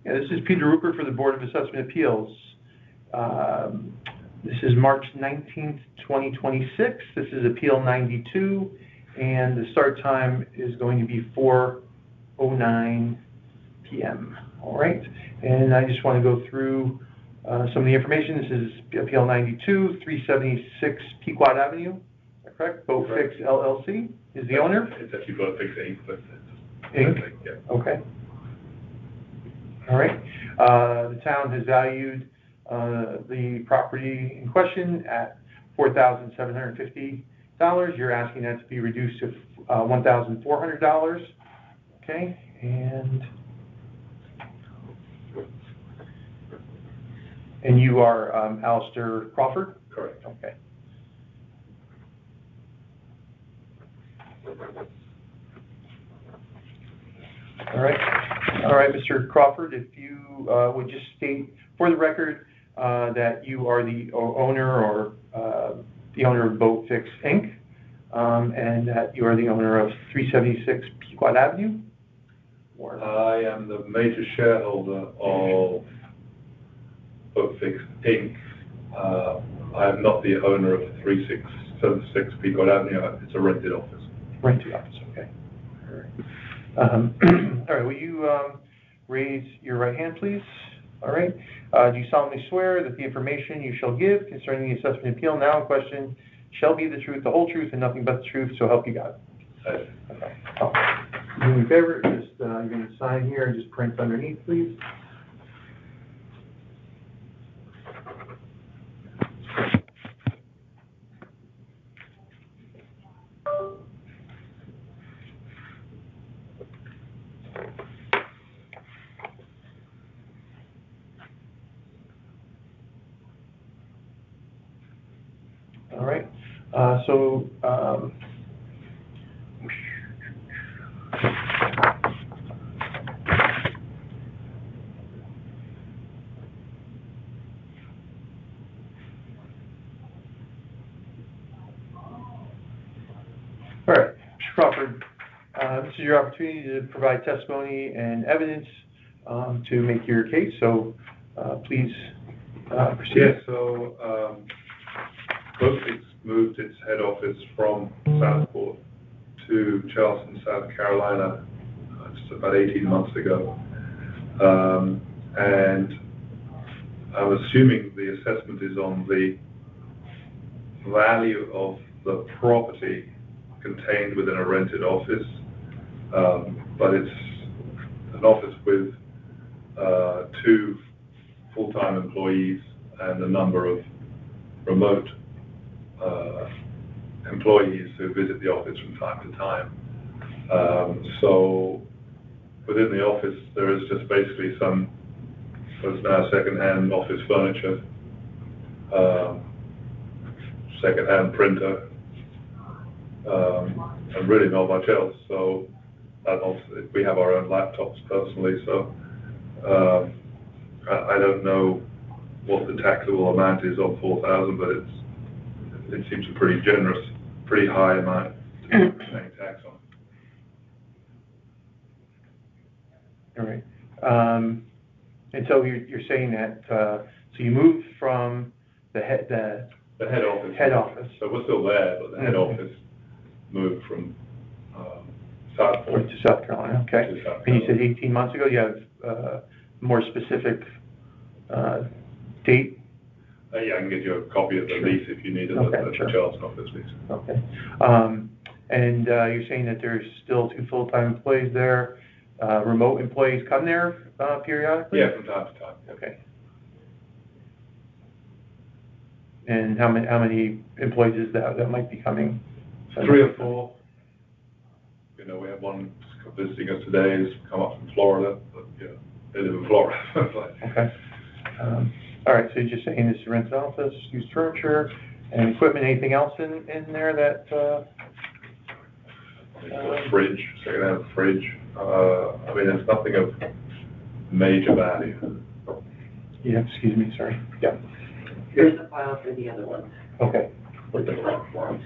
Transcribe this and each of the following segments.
Yeah, this is Peter Rupert for the Board of Assessment Appeals. This is March 19th, 2026. This is Appeal 92, and the start time is going to be 4:09 p.m. All right, and I just want to go through some of the information. This is Appeal 92, 376 Pequot Avenue. Is that correct? BoatFix LLC is the owner? It's actually BoatFix Inc. But Inc.? Yeah. Okay. All right. The town has valued the property in question at $4,750. You're asking that to be reduced to $1,400. Okay, and you are Alistair Crawford? Correct. Okay. All right, Mr. Crawford, if you would just state for the record that you are the owner or the owner of BoatFix Inc., and that you are the owner of 376 Pequot Avenue? Or? I am the major shareholder of BoatFix Inc. I am not the owner of 3676 Pequot Avenue. It's a rented office. Rented office, okay. All right. All right, will you raise your right hand, please? All right. Do you solemnly swear that the information you shall give concerning the assessment appeal now in question shall be the truth, the whole truth, and nothing but the truth, so help you God? Okay. Oh. Do me a favor, just you're going to sign here and just print underneath, please. All right. All right, Mr. Crawford, this is your opportunity to provide testimony and evidence to make your case, so please proceed. Yeah, so BoatFix moved its head office from Southport to Charleston, South Carolina, just about 18 months ago. And I'm assuming the assessment is on the value of the property contained within a rented office, but it's an office with 2 full-time employees and a number of remote employees who visit the office from time to time. So within the office there is just basically some what's now second-hand office furniture, second-hand printer, and really not much else. So we have our own laptops personally, so I don't know what the taxable amount is on 4,000, but it seems a pretty generous, pretty high amount to be paying tax on. All right. And so you're saying that so you moved from the head office. Head office. So we're still there, but the head office moved from Southport to South Carolina. Okay. To South Carolina. And you said 18 months ago. You have more specific date? Yeah, I can get you a copy of the lease if you need it. Okay, the sure. Charleston office lease. Okay. And you're saying that there's still 2 full-time employees there. Remote employees come there periodically? Yeah, from time to time. Yeah. Okay. And how many employees is that might be coming? 3 or 4. You know, we have one visiting us today who's come up from Florida, but yeah, they live in Florida. Okay. All right, so you're just saying this is rented office, used furniture, and equipment. Anything else in there that? A fridge, second-hand fridge. I mean, there's nothing of major value. Yeah, excuse me, sorry. Yeah. Here's the file for the other one, Okay. with the blank forms.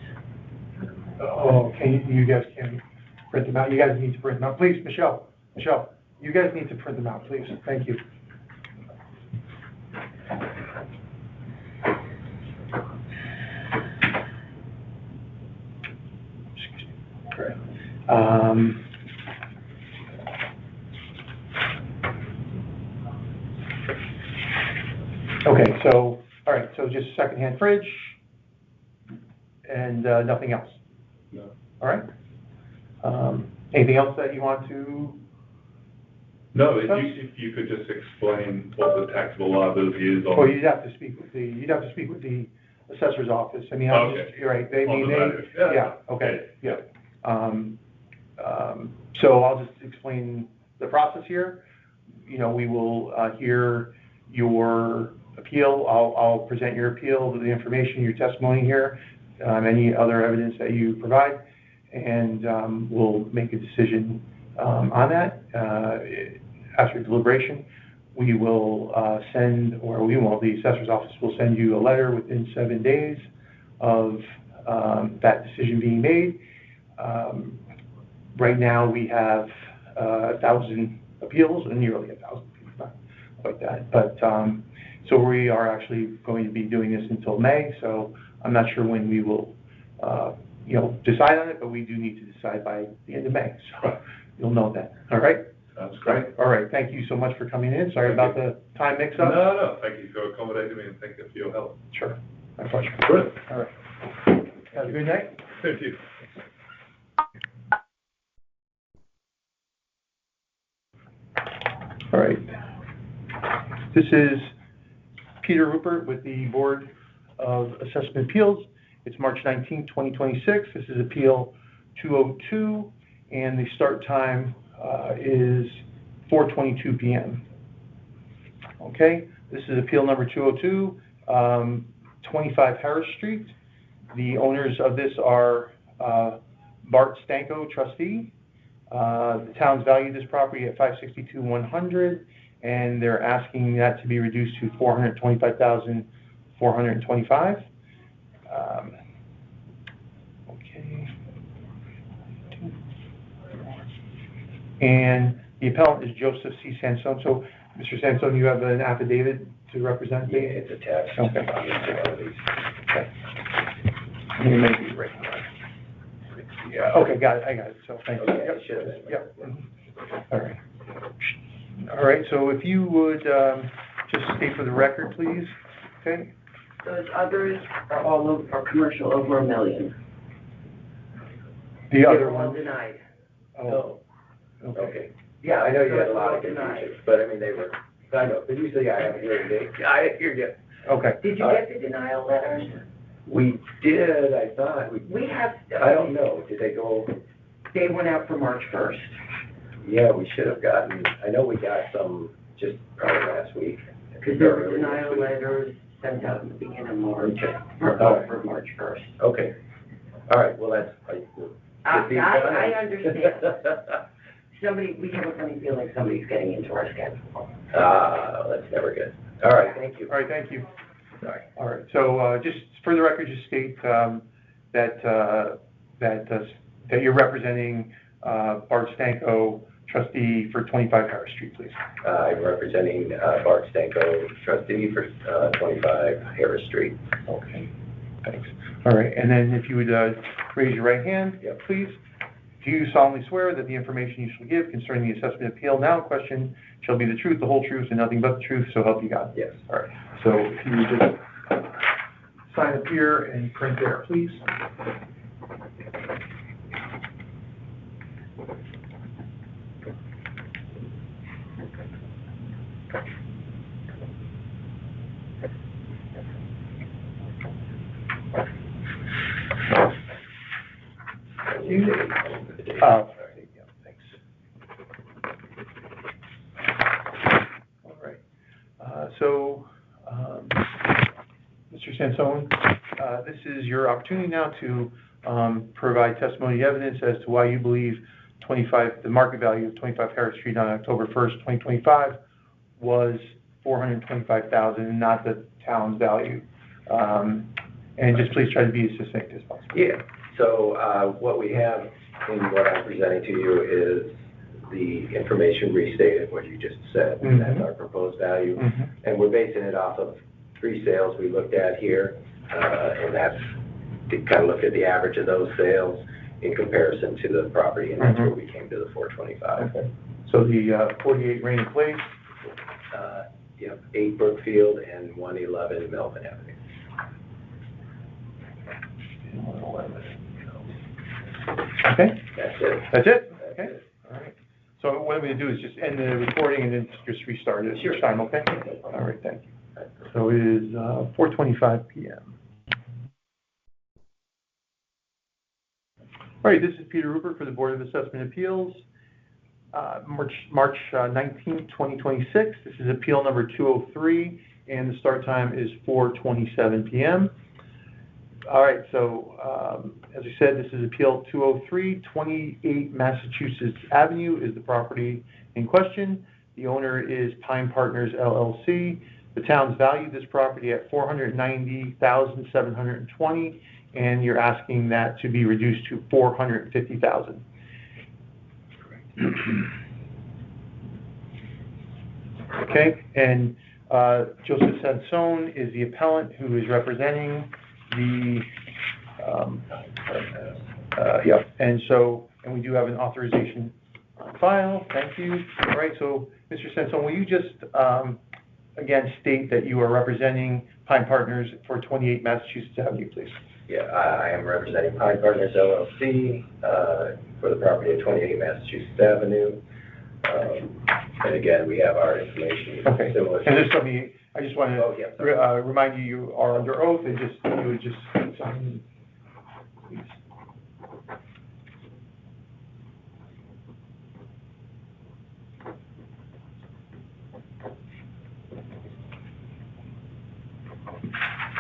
Oh, okay, you guys can print them out. You guys need to print them out. Please, Michelle, You guys need to print them out, please. Thank you. Great. Okay, so, all right, so just secondhand fridge and nothing else. No. All right. Anything else that you want to? No, if you could just explain what the taxable liability is on. Well, you'd have to speak with the assessor's office. I mean, I'm just, Okay. you're right, On the value. Yeah. yeah, okay, yeah. So I'll just explain the process here. You know, we will hear your appeal. I'll present your appeal, the information, your testimony here, any other evidence that you provide, and we'll make a decision on that. After deliberation, we will the assessor's office will send you a letter within 7 days of that decision being made. Right now, we have 1,000 appeals, and nearly 1,000 appeals, not quite that. But so we are actually going to be doing this until May. So I'm not sure when we will, decide on it, but we do need to decide by the end of May. So you'll know that. All right. Sounds great. All right. Thank you so much for coming in. Sorry about the time mix-up. No, thank you for accommodating me and thank you for your help. Sure. My pleasure. Good. All right. Have a good night. Thank you. All right. This is Peter Rupert with the Board of Assessment Appeals. It's March 19, 2026. This is Appeal 202, and the start time is 4:22 p.m. Okay, this is Appeal number 202, 25 Harris Street. The owners of this are Bart Stanko, trustee. The town's valued this property at $562,100, and they're asking that to be reduced to $425,425. Okay. And the appellant is Joseph C. Sansone. So, Mr. Sansone, you have an affidavit to represent me? Yeah, it's attached. Okay. Okay. You may be right. Yeah. Okay, got it, I got it, so thank you. Okay, Yep. it should have been. Yep. All right. All right, so if you would just state for the record, please, okay? Those others are all commercial over $1 million. The They other were all one? denied. Oh, okay. Okay. Yeah, I know you had a lot of Those were all denied. confusion, but I mean, they were, I know, but usually I have a hearing date. I hear you. Okay. Did you get the denial letters? We did, I thought, We have, I don't know, did they go, they went out for March 1st. yeah, we should have gotten, I know we got some just probably last week. Because there were denial letters sent out in the beginning of March, for March 1st. Okay, all right, well, that's, I understand. We have a funny feeling somebody's getting into our schedule. That's never good. All right, thank you. All right, thank you. Sorry. All right, so just for the record, just state that you're representing Bart Stanko, trustee for 25 Harris Street, please. I'm representing Bart Stanko, trustee for 25 Harris Street. Okay, thanks. All right, and then if you would raise your right hand, Yep. please. Do you solemnly swear that the information you shall give concerning the assessment appeal now in question shall be the truth, the whole truth, and nothing but the truth, so help you God? Yes. All right, so if you would just sign up here and print there, please. Yeah, thanks. All right. So, Mr. Sansone, this is your opportunity now to provide testimony evidence as to why you believe the market value of 25 Harris Street on October 1st, 2025 was $425,000 and not the town's value. And just please try to be as succinct as possible. Yeah, so what we have in what I'm presenting to you is the information restated, what you just said. Mhm. That's our proposed value. Mhm. And we're basing it off of 3 sales we looked at here, and that's, we kind of looked at the average of those sales in comparison to the property, and that's Mhm. where we came to the 425. Okay. So the 48 Rainy Place. Yep, 8 Brookfield and 111 Melvin Avenue. And 111. Okay, That's it. that's it? That's Okay, it. all right. So what I'm gonna do is just end the recording and then just restart it each time, okay? All right, thank you. So it is 4:25 PM. All right, this is Peter Rupert for the Board of Assessment Appeals. March 19th, 2026. This is appeal number 203, and the start time is 4:27 PM. All right, so as I said, this is appeal 203, 28 Massachusetts Avenue is the property in question. The owner is Pine Partners LLC. The town's valued this property at $490,720, and you're asking that to be reduced to $450,000. Okay, and Joseph Sansone is the appellant who is representing the, and we do have an authorization on file. Thank you. All right, so Mr. Sansone, will you just again state that you are representing Pine Partners for 28 Massachusetts Avenue, please? Yeah, I am representing Pine Partners LLC for the property at 28 Massachusetts Avenue. And again, we have our information Okay. similar. And just let me, I just want Oh, yeah, to sorry. remind you, you are under oath, and just, you would just sign, please.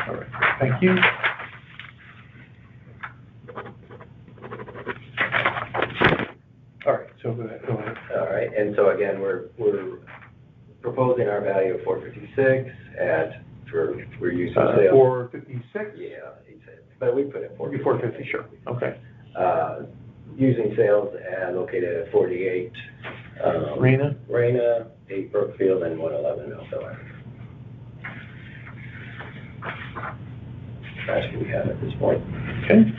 All right, thank you. All right, so go ahead. All right, and so again, we're proposing our value of 456 we're using sales. 456? Yeah, but we put it 450. 450, sure, okay. Using sales located at 48 Rena? 8 Brookfield, and 111 Millville Avenue. That's what we have at this point. Okay.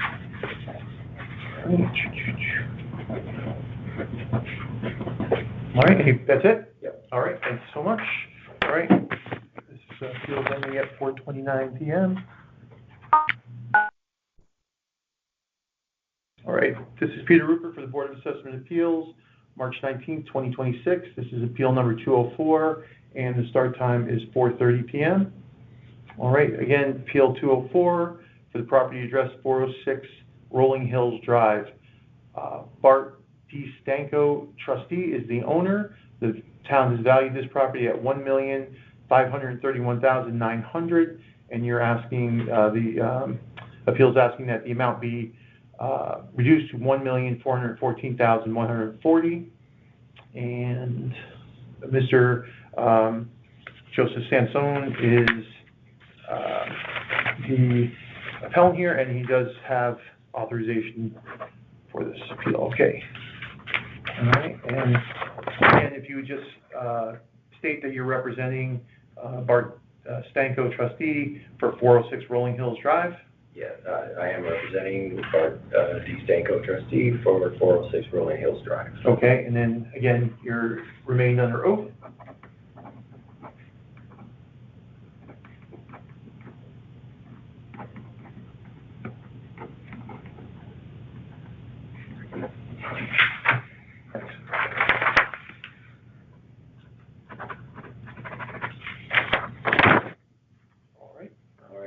All right, that's it? Yep. All right, thanks so much. All right, this appeal is ending at 4:29 PM. All right, this is Peter Rupert for the Board of Assessment Appeals, March 19th, 2026. This is appeal number 204, and the start time is 4:30 PM. All right, again, appeal 204 for the property address 406 Rolling Hills Drive. Bart D. Stanko, trustee, is the owner. The town has valued this property at $1,531,900, and you're asking, the appeal's asking that the amount be reduced to $1,414,140. And Mr. Joseph Sansone is the appellant here, and he does have authorization for this appeal. Okay. All right, and if you would just state that you're representing Bart Stanko, trustee, for 406 Rolling Hills Drive. Yes, I am representing Bart D. Stanko, trustee, for 406 Rolling Hills Drive. Okay, and then again, you're remained under oath.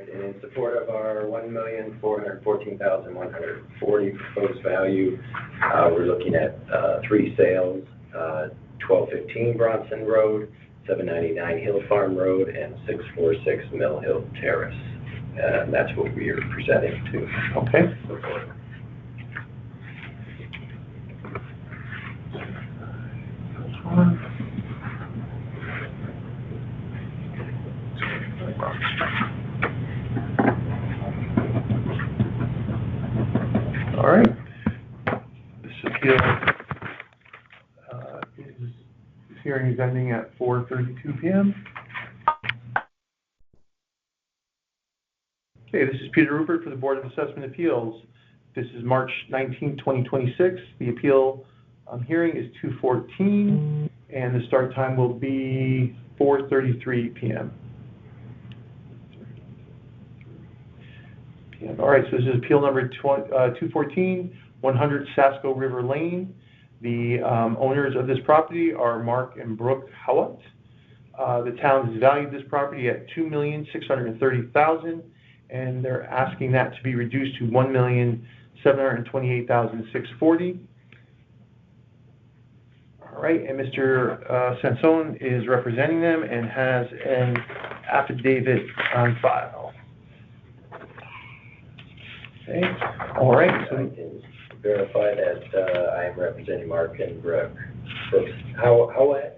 In support of our $1,414,140 proposed value, we're looking at 3 sales, 1215 Bronson Road, 799 Hill Farm Road, and 646 Mill Hill Terrace. And that's what we are presenting to. Okay. All right. This appeal hearing is ending at 4:32 p.m. Okay, this is Peter Rupert for the Board of Assessment Appeals. This is March 19, 2026. The appeal hearing is 2:14, and the start time will be 4:33 p.m. All right, so this is appeal number 214, 100 Sasko River Lane. The owners of this property are Mark and Brooke Howat. The town has valued this property at $2,630,000, and they're asking that to be reduced to $1,728,640. All right, and Mr. Sansone is representing them and has an affidavit on file. Okay. All right. I can verify that I am representing Mark and Brooke Howat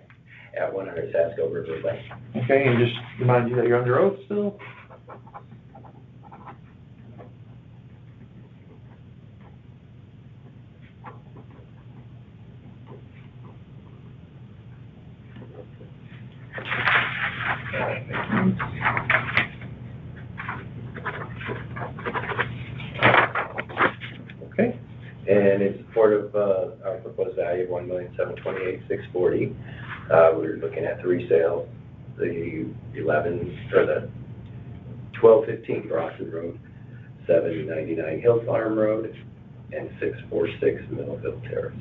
at 100 Sasko River Lane. Okay, and just remind you that you're under oath still. Okay. And in support of our proposed value of $1,728,640, we're looking at three sales: the 1215 Bronson Road, 799 Hill Farm Road, and 646 Millville Terrace.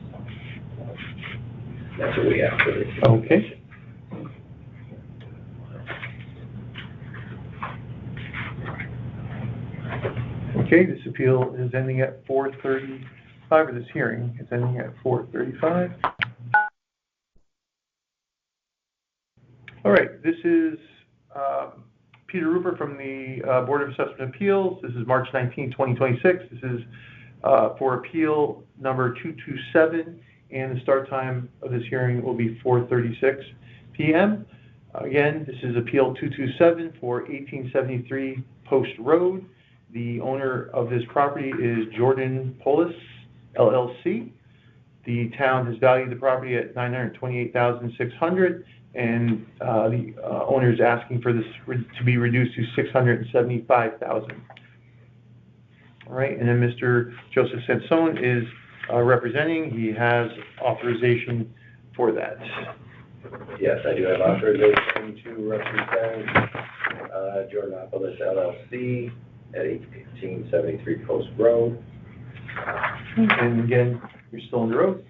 That's what we have for this. Okay. Okay, this appeal is ending at 4:35, or this hearing is ending at 4:35. All right, this is Peter Rupert from the Board of Assessment Appeals. This is March 19, 2026. This is for appeal number 227, and the start time of this hearing will be 4:36 p.m. Again, this is appeal 227 for 1873 Post Road. The owner of this property is Jordan Polis, LLC. The town has valued the property at $928,600, and the owner is asking for this to be reduced to $675,000. All right, and then Mr. Joseph Sansone is representing. He has authorization for that. Yes, I do have authorization to represent Jordanopoulos LLC at 1873 Post Road. And again, you're still under oath.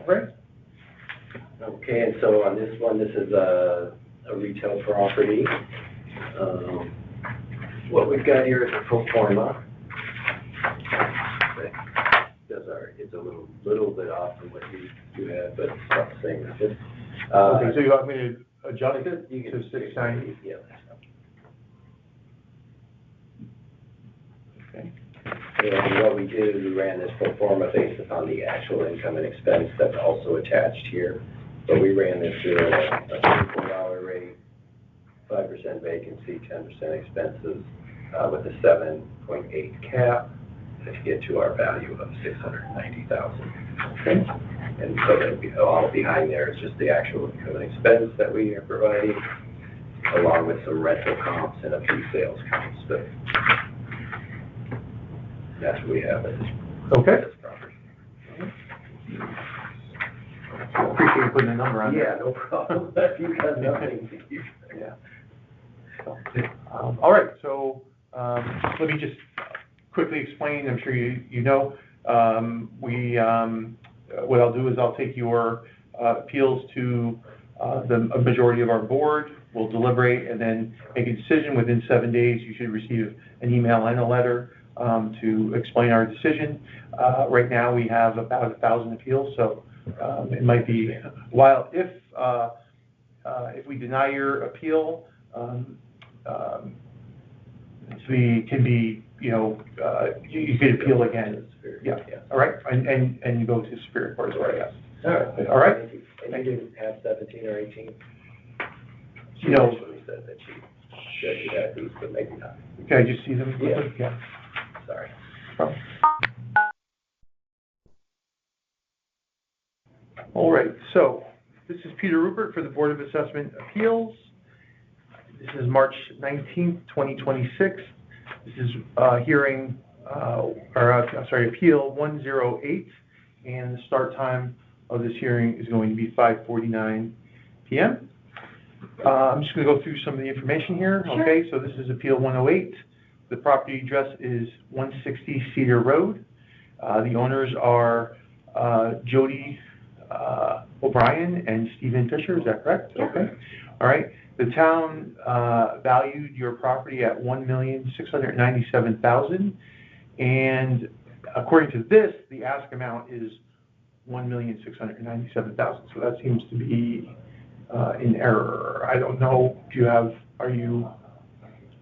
Right. Okay, and so on this one, this is a retail property. What we've got here is a pro forma. It's a little bit off from what you had, but it's about the same. Okay, so you want me to adjust it You can to 690? Yeah. Okay. And what we did is we ran this pro forma based upon the actual income and expense that's also attached here. But we ran this through a $34 rate, 5% vacancy, 10% expenses, with a 7.8 cap to get to our value of $690,000. Okay. And so that all behind there is just the actual income and expense that we are providing, along with some rental comps and a few sales comps. But that's what we have at this property. Appreciate you putting a number on Yeah, that. no problem. If you got nothing. Yeah. All right, so let me just quickly explain. I'm sure you know. What I'll do is I'll take your appeals to the majority of our board. We'll deliberate and then make a decision. Within 7 days, you should receive an email and a letter to explain our decision. Right now, we have about 1,000 appeals, so it might be a while. If we deny your appeal, can be, you could appeal again. Yeah, all right, and you go to Superior Court as well, yes. All right. All right. And you didn't have 17 or 18? She No. actually said that she said you had these, but maybe not. Can I just see them? Yeah. Sorry. All right, so this is Peter Rupert for the Board of Assessment Appeals. This is March 19th, 2026. This is Appeal 108, and the start time of this hearing is going to be 5:49 p.m. I'm just going to go through some of the information here. Sure. Okay, so this is Appeal 108. The property address is 160 Cedar Road. The owners are Jody O'Brien and Stephen Fisher, is that correct? Yeah. Okay. All right. The town valued your property at $1,697,000, and according to this, the ask amount is $1,697,000. So that seems to be in error. I don't know. Are you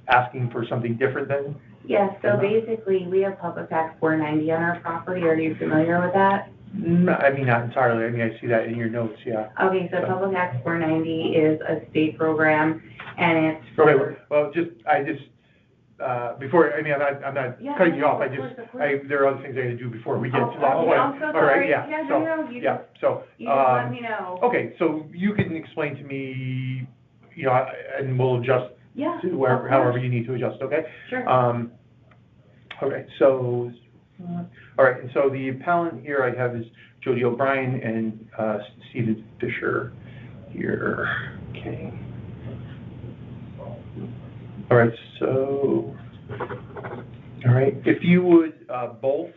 asking for something different then? Yes, so basically, we have Public Act 490 on our property. Are you familiar with that? I mean, not entirely. I mean, I see that in your notes, yeah. Okay, so Public Act 490 is a state program, and it's for... Okay, well, before, I mean, I'm not Yeah, cutting you off. of course. There are other things I gotta do before we get to that Oh, point. I'm so All sorry. right, yeah. Yeah, So, no, you yeah, so, You just let me know. okay, so you can explain to me, and we'll adjust Yeah. to of however course. you need to adjust, okay? Sure. Okay, so, all right, and so the appellant here I have is Jody O'Brien and Stephen Fisher here. Okay. All right, so, all right, if you would both,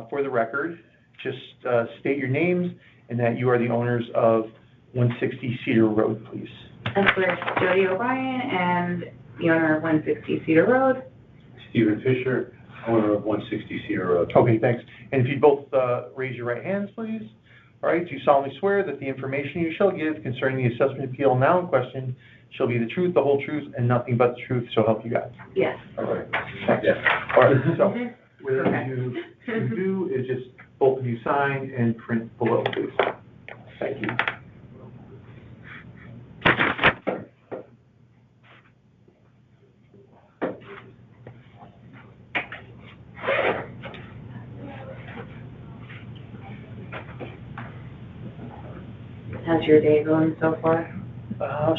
for the record, just state your names and that you are the owners of 160 Cedar Road, please. That's where Jody O'Brien and the owner of 160 Cedar Road. Stephen Fisher, owner of 160 Cedar Road. Okay, thanks. And if you both raise your right hands, please. All right, do you solemnly swear that the information you shall give concerning the assessment appeal now in question shall be the truth, the whole truth, and nothing but the truth, so help you God? Yes. All right, thanks. Yes. All right, so what Okay. you should do is just both of you sign and print below, please. Thank you. How's your day going so far?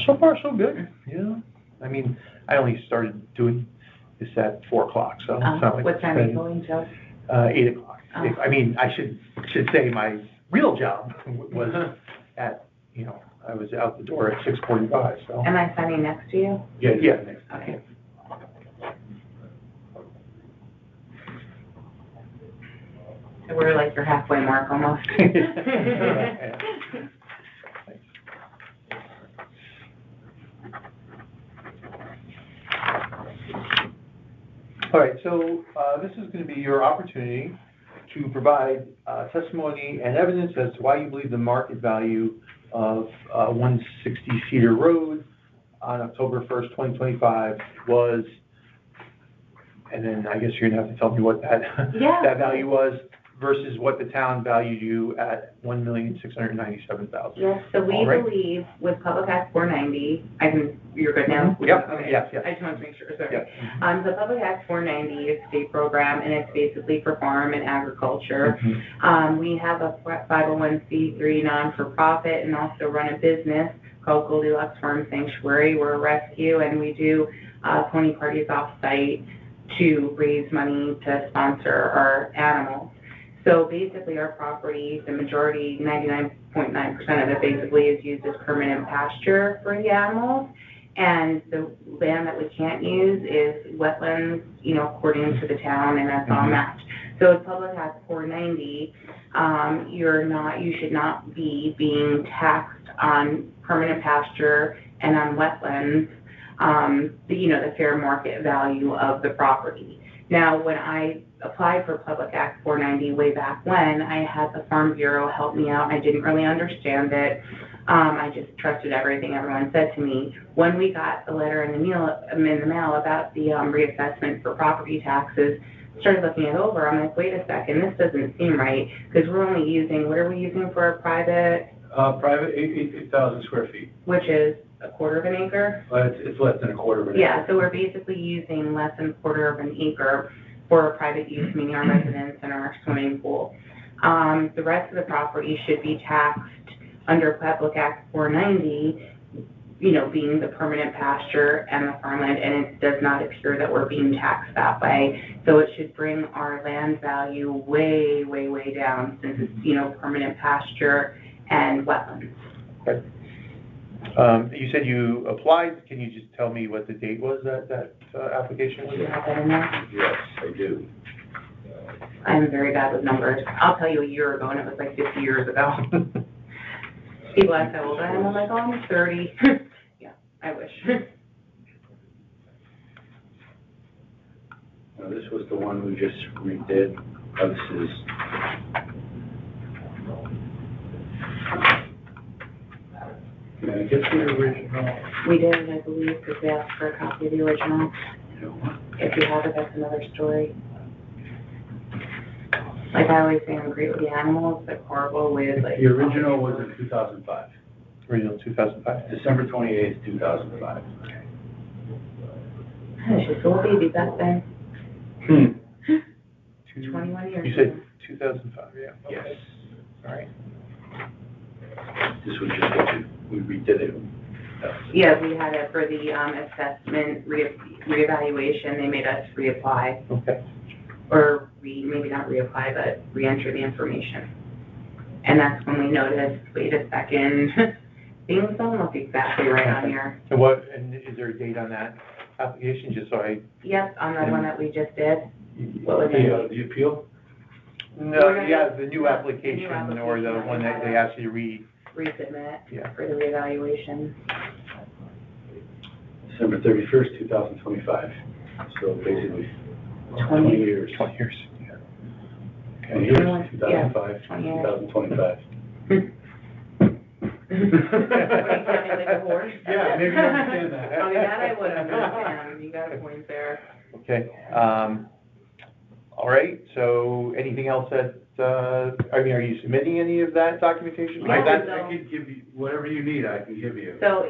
So far, so good, yeah. I mean, I only started doing this at 4 o'clock, so it's not like What time are you it's going till? been, 8 o'clock. Oh. I mean, I should say my real job was at, I was out the door at 6:45, so. Am I signing next to you? Yeah. Okay. So we're like your halfway mark almost. Yeah. All right, so this is going to be your opportunity to provide testimony and evidence as to why you believe the market value of 160 Cedar Road on October 1st, 2025 was, and then I guess you're going to have to tell me what that, Yeah. that value was versus what the town valued you at $1,697,000. Yes, so we All right. believe with Public Act 490, you're good now? Yep, Okay. yes. I just wanted to make sure, sorry. Yeah. The Public Act 490 is a state program, and it's basically for farm and agriculture. Mhm. We have a 501c3 non-for-profit and also run a business called Goldilocks Farm Sanctuary. We're a rescue, and we do pony parties off-site to raise money to sponsor our animals. So basically, our property, the majority, 99.9% of it basically is used as permanent pasture for the animals. And the land that we can't use is wetlands, according to the town, and that's all Mhm. mapped. So with Public Act 490, you should not be being taxed on permanent pasture and on wetlands, the fair market value of the property. Now, when I applied for Public Act 490 way back when, I had the Farm Bureau help me out. I didn't really understand it. I just trusted everything everyone said to me. When we got the letter in the mail about the reassessment for property taxes, started looking it over, I'm like, wait a second, this doesn't seem right, because we're only using, what are we using for a private, Private, 8,000 square feet. which is a quarter of an acre? It's less than a quarter of an acre. Yeah, so we're basically using less than a quarter of an acre for private use, meaning our residents and our swimming pool. The rest of the property should be taxed under Public Act 490, you know, being the permanent pasture and the farmland, and it does not appear that we're being taxed that way. So it should bring our land value way, way, way down, since it's, you know, permanent pasture and wetlands. Okay. You said you applied, can you just tell me what the date was that application Do you was? have that in there? Yes, I do. I'm very bad with numbers. I'll tell you a year ago, and it was like 50 years ago. People ask how old I am, I'm like, oh, I'm 30. Yeah, I wish. Now, this was the one we just redid. Oh, this is, can I get the original? We did, I believe, because they asked for a copy of the original. You know what? If you have it, that's another story. Like I always say, I'm great with the animals, but horrible with like. The original was in 2005, Original 2005? December 28th, 2005. She's so baby back then. 21 years You said ago. 2005, yeah. Yes. All right. This was just what we redid it. Yeah, we had it for the assessment reevaluation. They made us reapply, Okay. or maybe not reapply, but re-enter the information. And that's when we noticed, wait a second, things don't look exactly right on here. And is there a date on that application, just so I? Yep, on the one that we just did. What was The appeal? No, yeah, the new application, or the one that they asked you to Resubmit Yeah. for the reevaluation. December 31st, 2025. So basically 20 years. 20 years, yeah. 20 years, Yeah, 2005, 20 years. 2025. What, are you counting like a horse? Yeah, maybe you understand that. I mean, that I would understand, you got a point there. Okay, all right, so anything else that, I mean, are you submitting any of that documentation? Yeah, I can give you, whatever you need, I can give you. So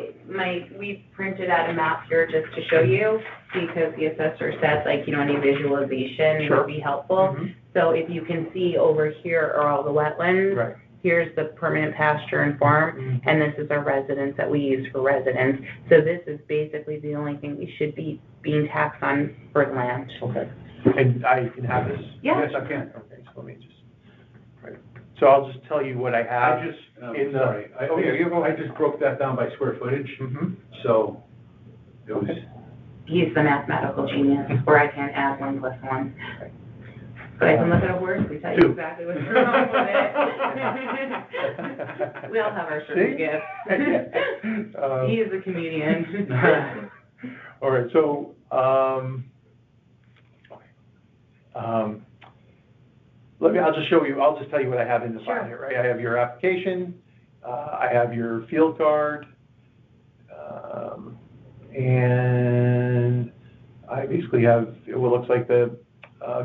we printed out a map here just to show you, because the assessor said, like, you know, any visualization Sure. would be helpful. Mhm. So if you can see over here are all the wetlands. Right. Here's the permanent pasture and farm, Mhm. and this is our residence that we use for residence. So this is basically the only thing we should be being taxed on for land. Okay, and I can have this? Yeah. Yes, I can. Okay, so let me just, right. So I'll just tell you what I have. I just, in the- sorry, Oh, yeah, you go I ahead. just broke that down by square footage, Mm-hmm. so it was, Okay. He's the mathematical genius, where I can add 1 + 1. But I can look at a horse and tell you Two. exactly what's wrong with it. We all have our certain See? gifts. He is a comedian. All right, so, I'll just show you, I'll just tell you what I have in the file Sure. here, right? I have your application, I have your field card, and I basically have what looks like the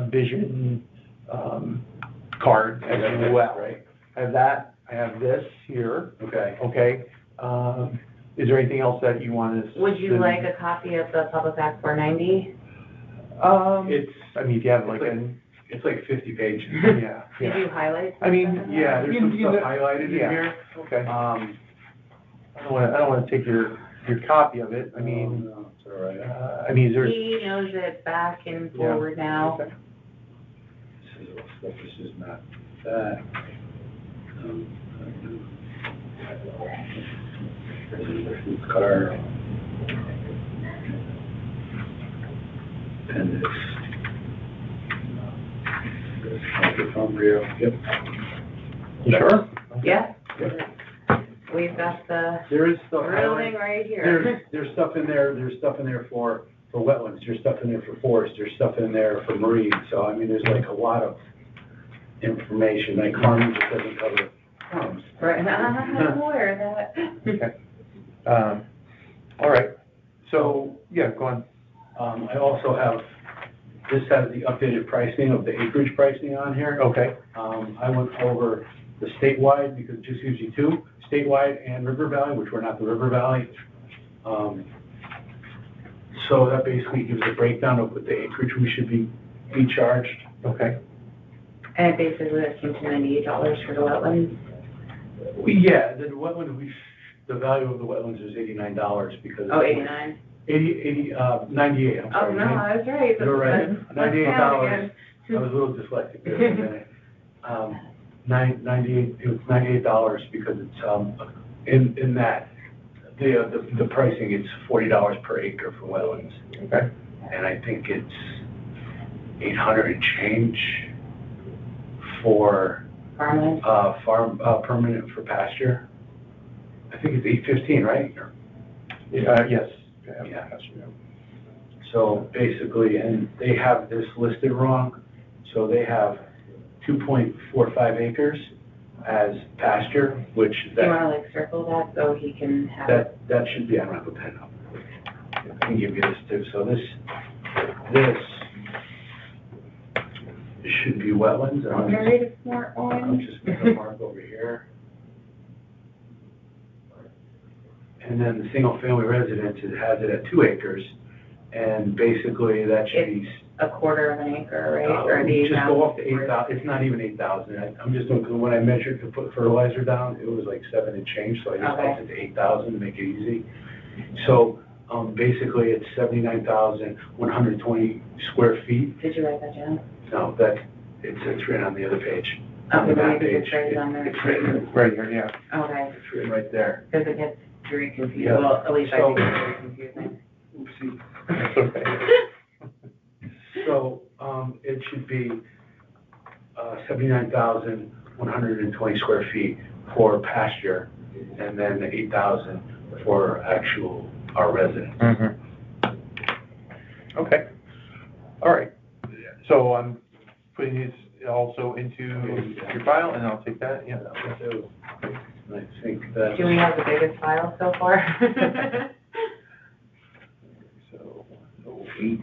vision card as well. right? I have that, I have this here, Okay. okay? Is there anything else that you want to? Would you like a copy of the Public Act 490? It's, I mean, if you have like an, it's like 50 pages. yeah, Did yeah, you highlight? I mean, something? Yeah, there's some You stuff know- highlighted in yeah. here. okay. I I don't wanna take your copy of it, I mean, No, it's all right. I mean, is there? He knows it back and Yeah. forward now. Okay. This is all stuff, this is not that. This is the food card. Appendix. This is Cambria, yep. You sure? Yeah, Yep. we've got the There is stuff real thing highlighted. right here. There's stuff in there for wetlands, there's stuff in there for forest, there's stuff in there for marine, so I mean, there's like a lot of information, like Carmen just doesn't cover terms. Right, I'm aware of that. Okay. All right. So, yeah, go on. I also have, this has the updated pricing of the acreage pricing on here. Okay. I went over the statewide, because it just gives you two, statewide and River Valley, which we're not the River Valley. So that basically gives a breakdown of what the acreage we should be charged. Okay. And basically that came to $98 for the wetlands. Yeah, the wetland, the value of the wetlands is $89 because. Oh, 89? 98, I'm Oh, sorry. no, I was right. You're right, Let's $98. count again. I was a little dyslexic there for a minute. 98, it was $98 because it's, in that, the pricing, it's $40 per acre for wetlands. Okay. And I think it's 800 and change for, Farmland? permanent for pasture. I think it's 815, right? Yes. Yeah. So basically, and they have this listed wrong, so they have 2.45 acres as pasture, which Do you wanna like circle that so he can have it? that should be, I don't have a pen up. I can give you this too, so this should be wetlands. and Very smart I'm one. just gonna mark over here. And then the single-family residence, it has it at 2 acres, and basically that should be. A quarter of an acre, right? Or the Just go up to 8,000, it's not even 8,000, I'm just doing, because when I measured to put fertilizer down, it was like 7 and change, so I just Okay. upped it to 8,000 to make it easy. So, basically, it's 79,120 square feet. Did you write that down? No, it's written on the other page. Oh, On the map maybe page. just write it on there. It's written, Right here, yeah. Okay, it's written right there. because it gets very confusing. Yeah. Well, at least I So- think it's very confusing. Oopsie. That's okay. So, it should be 79,120 square feet for pasture, and then 8,000 for actual, our residents. Mhm. Okay. All right. So I'm putting these also into your file, and I'll take that, yeah. So, I think that. Do we have the biggest file so far? So, 08.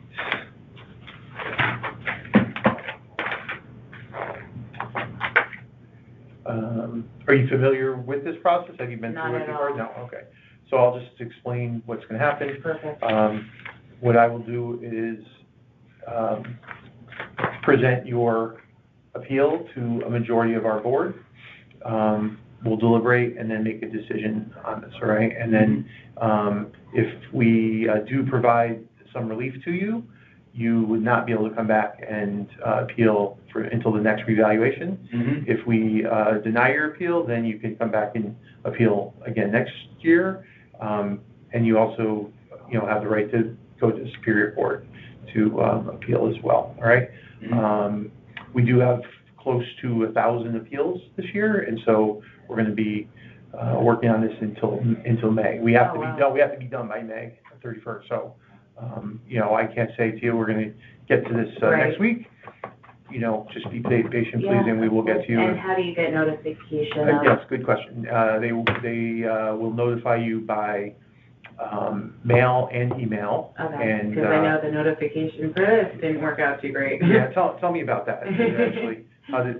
Are you familiar with this process? Have you been Not through it at before? all. No, okay. So I'll just explain what's gonna happen. Perfect. What I will do is, present your appeal to a majority of our board. We'll deliberate and then make a decision on this, all right? And then, if we do provide some relief to you, you would not be able to come back and appeal until the next revaluation. Mhm. If we deny your appeal, then you can come back and appeal again next year. And you also, have the right to go to Superior Court to appeal as well, all right? We do have close to 1,000 appeals this year, and so we're going to be working on this until May. We have to be done. We have to be done by May 31st. So, I can't say to you we're going to get to this Right. next week. Just be patient, please, and we will get to you. And how do you get notification of? Yes, good question. They will notify you by mail and email. Okay, And because I know the notification for this didn't work out too great. yeah, tell me about that. Actually,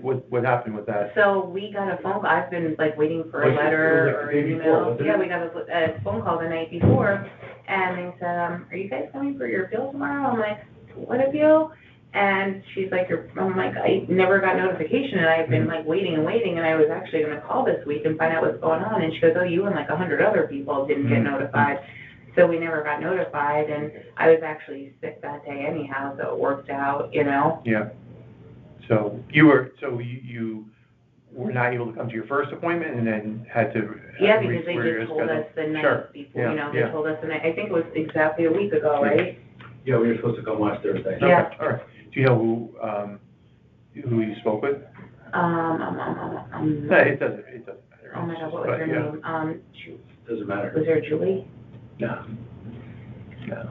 what happened with that? So we got a phone call, I've been like waiting for a Was it- letter it was like or the an day before, email. wasn't Yeah, it? we got a phone call the night before, and they said, are you guys coming for your appeal tomorrow? I'm like, what appeal? And she's like, I'm like, I never got notification, and I've been like waiting and waiting, and I was actually gonna call this week and find out what's going on, and she goes, oh, you and like 100 other people didn't get notified. So we never got notified, and I was actually sick that day anyhow, so it worked out, Yeah. So you were not able to come to your first appointment, and then had to. Yeah, because they just told us the night before, they told us, and I think it was exactly a week ago, right? Yeah, we were supposed to come last Thursday. Yeah. Okay, all right. Do you know who you spoke with? No, it doesn't matter. Oh my God, what was But, her yeah. name? Doesn't matter. Was there Julie? No. No.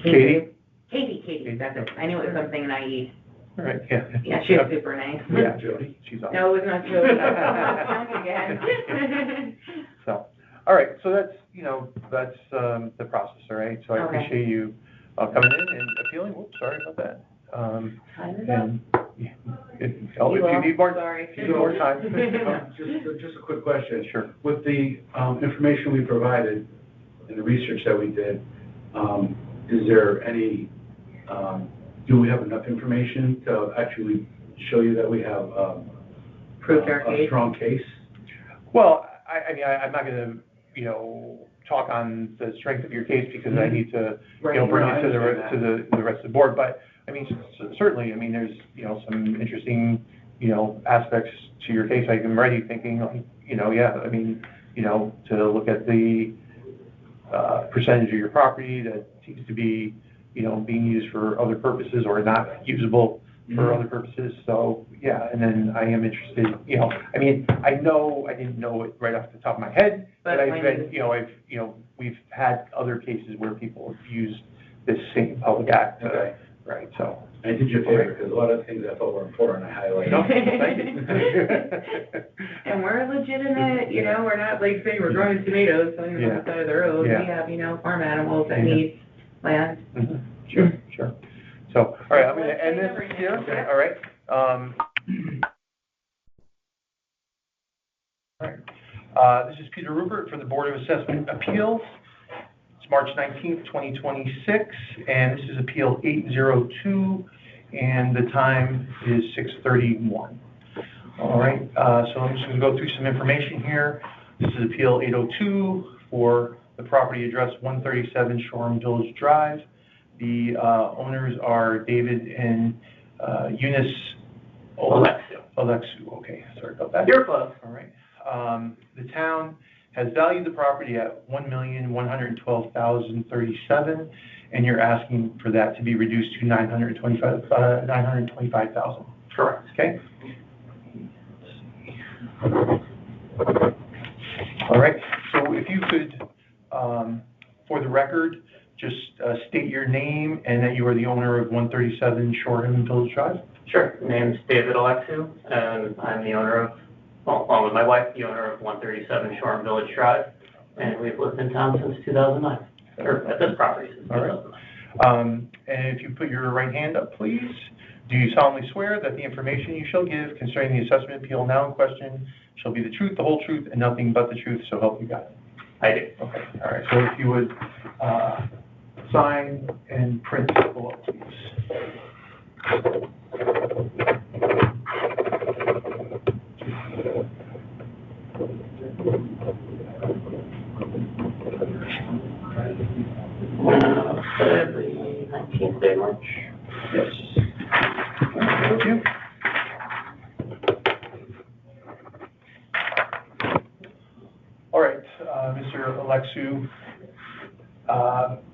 Katie? Katie, that's it. I knew it was something naive. All right, yeah. Yeah, she was super nice. Yeah, Jody, she's on. No, it was not Jody. Once again. So, all right, so that's, that's the process, all right? So I Okay. appreciate you coming in and appealing. Whoops, sorry about that. Time is up. And, yeah, if you need more, Sorry. if you need more time. Just a quick question. Sure. With the information we provided and the research that we did, is there any, do we have enough information to actually show you that we have Proved our a case. strong case? Well, I mean, I'm not gonna, talk on the strength of your case because I need to, Right. bring No, I it to understand the rest of the board. But, I mean, certainly, I mean, there's, some interesting, aspects to your case. I'm already thinking, like, yeah, I mean, to look at the percentage of your property that seems to be, being used for other purposes or not usable for other purposes. So, yeah, and then I am interested, I mean, I didn't know it right off the top of my head, but I've been, we've had other cases where people have used this same public act, Okay. right, so. I did you a favor, because a lot of things I thought were important, I highlighted. No, thank you. And we're legitimate, we're not like saying we're growing tomatoes on the Yeah. side of the road. Yeah. We have, farm animals that Yeah. need land. Mhm. Sure. So, all right, I'm gonna end this here, Okay. all right? All right. This is Peter Rupert for the Board of Assessment Appeals. It's March 19th, 2026, and this is Appeal 802, and the time is 6:31. All right, so I'm just gonna go through some information here. This is Appeal 802 for the property address 137 Shoreham Village Drive. The owners are David and Eunice Alexu, okay, sorry about that. You're close. All right. The town has valued the property at $1,112,037, and you're asking for that to be reduced to $925,000. Correct. Okay? All right, so if you could, for the record, just state your name and that you are the owner of 137 Shoreham Village Drive. Sure. Name's David Alexu, and I'm the owner of, along with my wife, the owner of 137 Shoreham Village Drive, and we've lived in town since 2009, or at this property since All right. 2009. And if you put your right hand up, please. Do you solemnly swear that the information you shall give concerning the assessment appeal now in question shall be the truth, the whole truth, and nothing but the truth, so help you God? I do. Okay, all right, so if you would sign and print below, please. The 19th day of March. Yes. Thank you. All right, Mr. Alexu,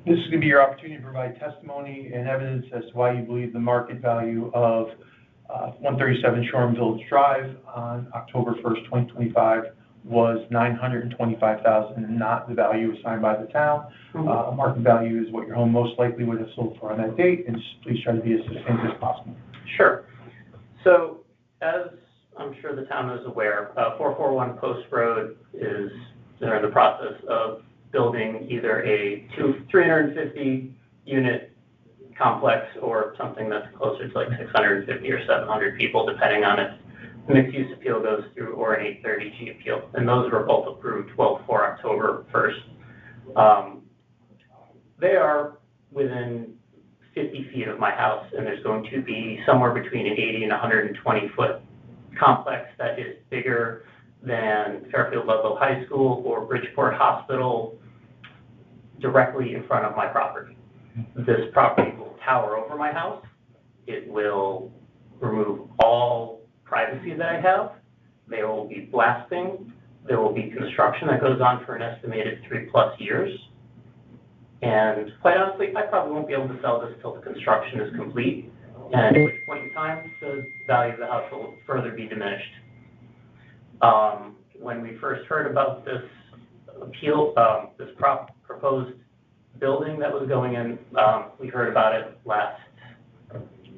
this is going to be your opportunity to provide testimony and evidence as to why you believe the market value of 137 Shoreham Village Drive on October 1st, 2025 was $925,000 and not the value assigned by the town. Market value is what your home most likely would have sold for on that date, and please try to be as succinct as possible. Sure. So, as I'm sure the town is aware, 441 Post Road they're in the process of building either a 350 unit complex or something that's closer to like 650 or 700 people, depending on if mixed use appeal goes through or an 830G appeal. And those were both approved for October 1st. They are within 50 feet of my house, and there's going to be somewhere between an 80 and 120 foot complex that is bigger than Fairfield Ludlow High School or Bridgeport Hospital directly in front of my property. This property will tower over my house. It will remove all privacy that I have. There will be blasting. There will be construction that goes on for an estimated 3+ years. And quite honestly, I probably won't be able to sell this till the construction is complete, and at which point in time, the value of the house will further be diminished. When we first heard about this appeal, this proposed building that was going in, we heard about it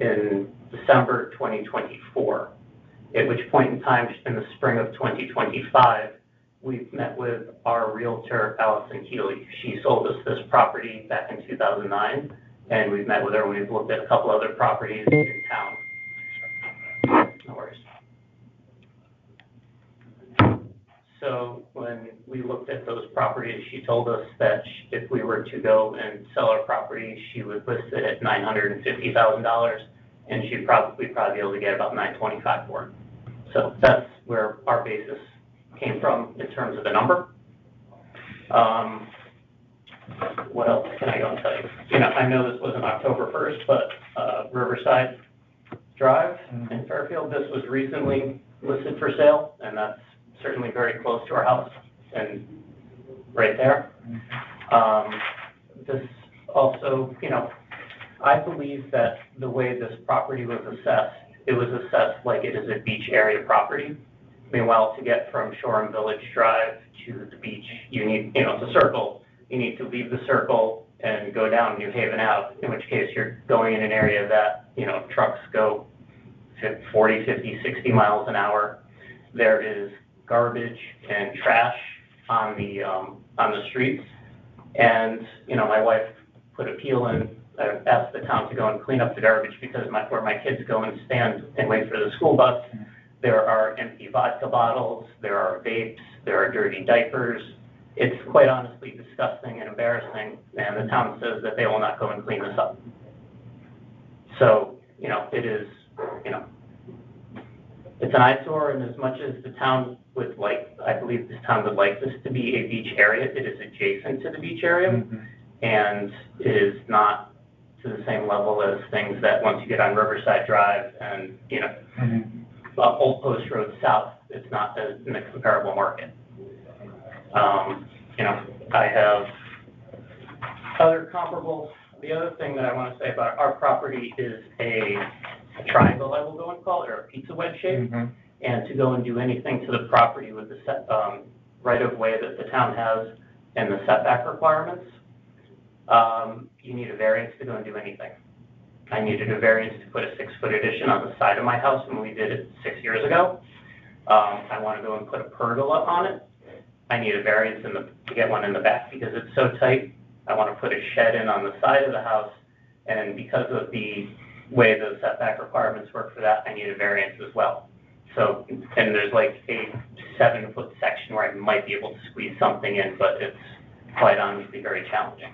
in December 2024, at which point in time, in the spring of 2025, we met with our realtor, Allison Healy. She sold us this property back in 2009, and we've met with her. We've looked at a couple other properties in town. No worries. So when we looked at those properties, she told us that if we were to go and sell our property, she would list it at $950,000, and we'd probably be able to get about $925,000 for it. So that's where our basis came from in terms of the number. What else can I go and tell you? You know, I know this wasn't October 1st, but Riverside Drive in Fairfield, this was recently listed for sale, and that's certainly very close to our house and right there. This also, you know, I believe that the way this property was assessed, it was assessed like it is a beach area property. Meanwhile, to get from Shoreham Village Drive to the beach, you need, you know, it's a circle. You need to leave the circle and go down New Haven Ave, in which case you're going in an area that, you know, trucks go 40, 50, 60 miles an hour. There is garbage and trash on the streets. And, you know, my wife put a appeal in, asked the town to go and clean up the garbage because where my kids go and stand and wait for the school bus, there are empty vodka bottles, there are vapes, there are dirty diapers. It's quite honestly disgusting and embarrassing, and the town says that they will not go and clean this up. So, you know, it is, you know, it's an eyesore, and as much as the town would like, I believe this town would like this to be a beach area, it is adjacent to the beach area, and it is not to the same level as things that once you get on Riverside Drive and, you know, Old Post Road South, it's not in a comparable market. You know, I have other comparables. The other thing that I want to say about our property is a triangle, I will go and call it, or a pizza wedge shape. And to go and do anything to the property with the right-of-way that the town has and the setback requirements, you need a variance to go and do anything. I needed a variance to put a 6-foot addition on the side of my house when we did it 6 years ago. I want to go and put a pergola on it. I need a variance to get one in the back because it's so tight. I want to put a shed in on the side of the house, and because of the way the setback requirements work for that, I need a variance as well. So, and there's like a 7-foot section where I might be able to squeeze something in, but it's quite honestly very challenging.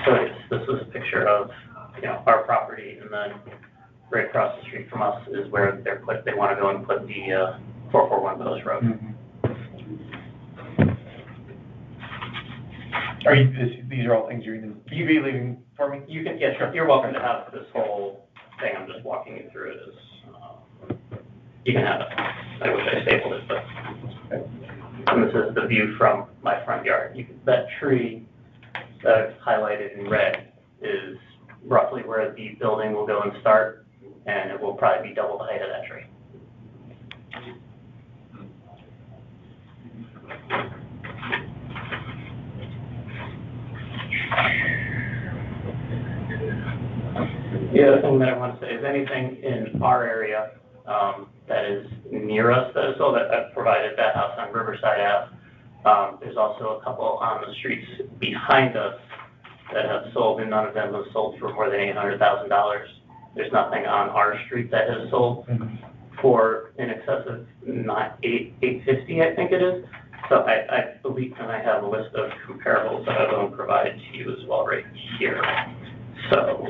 So yes, this is a picture of, you know, our property, and then right across the street from us is where they want to go and put the 441 Post Road. These are all things you're going to be leaving for me? You can, yeah, sure. You're welcome to have this whole thing. I'm just walking you through it as, you can have it. I wish I stapled it, but. And this is the view from my front yard. That tree that's highlighted in red is roughly where the building will go and start, and it will probably be double the height of that tree. The other thing that I want to say is anything in our area that is near us that is sold, I've provided that house on Riverside Ave. There's also a couple on the streets behind us that have sold, and none of them have sold for more than $800,000. There's nothing on our street that has sold for in excess of $850, I think it is. So I believe, and I have a list of comparables that I will provide to you as well right here. So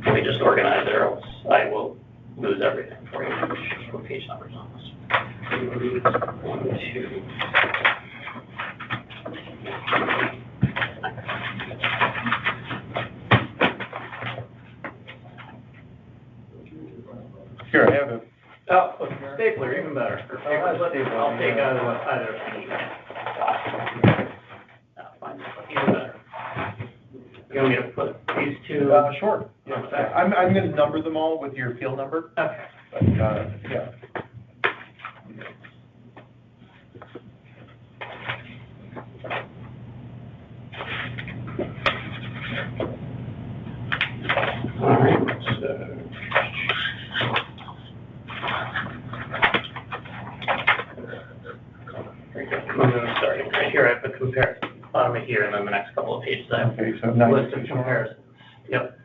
let me just organize it, or else I will lose everything for you. What page numbers on this? 1, 2. Here, I have a... Oh, stapler, even better. I'll take either if you need. No, fine, even better. You want me to put these two? Sure. Yeah. I'm going to number them all with your field number. Okay. But, yeah. forma here, and then the next couple of pages, I have Okay, so a 92 list of comparisons. Yep.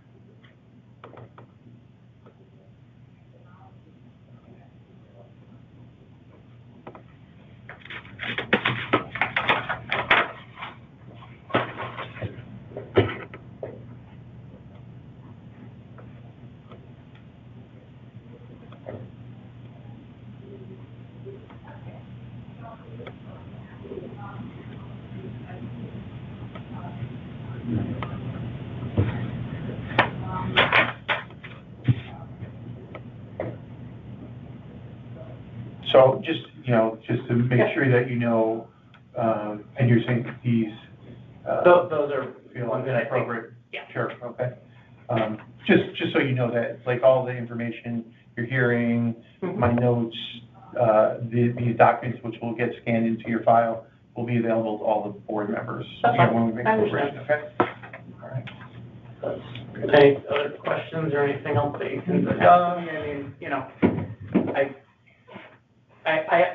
So just, just to make sure that you know, and you're saying that these, Those are feel ones that I think, appropriate? yeah. Sure, okay. Just so you know that, like, all the information you're hearing, my notes, these documents which will get scanned into your file will be available to all the board members. That's fine. When we make I the understand. revision, okay? All right. Any other questions or anything else that you can ask me? I mean,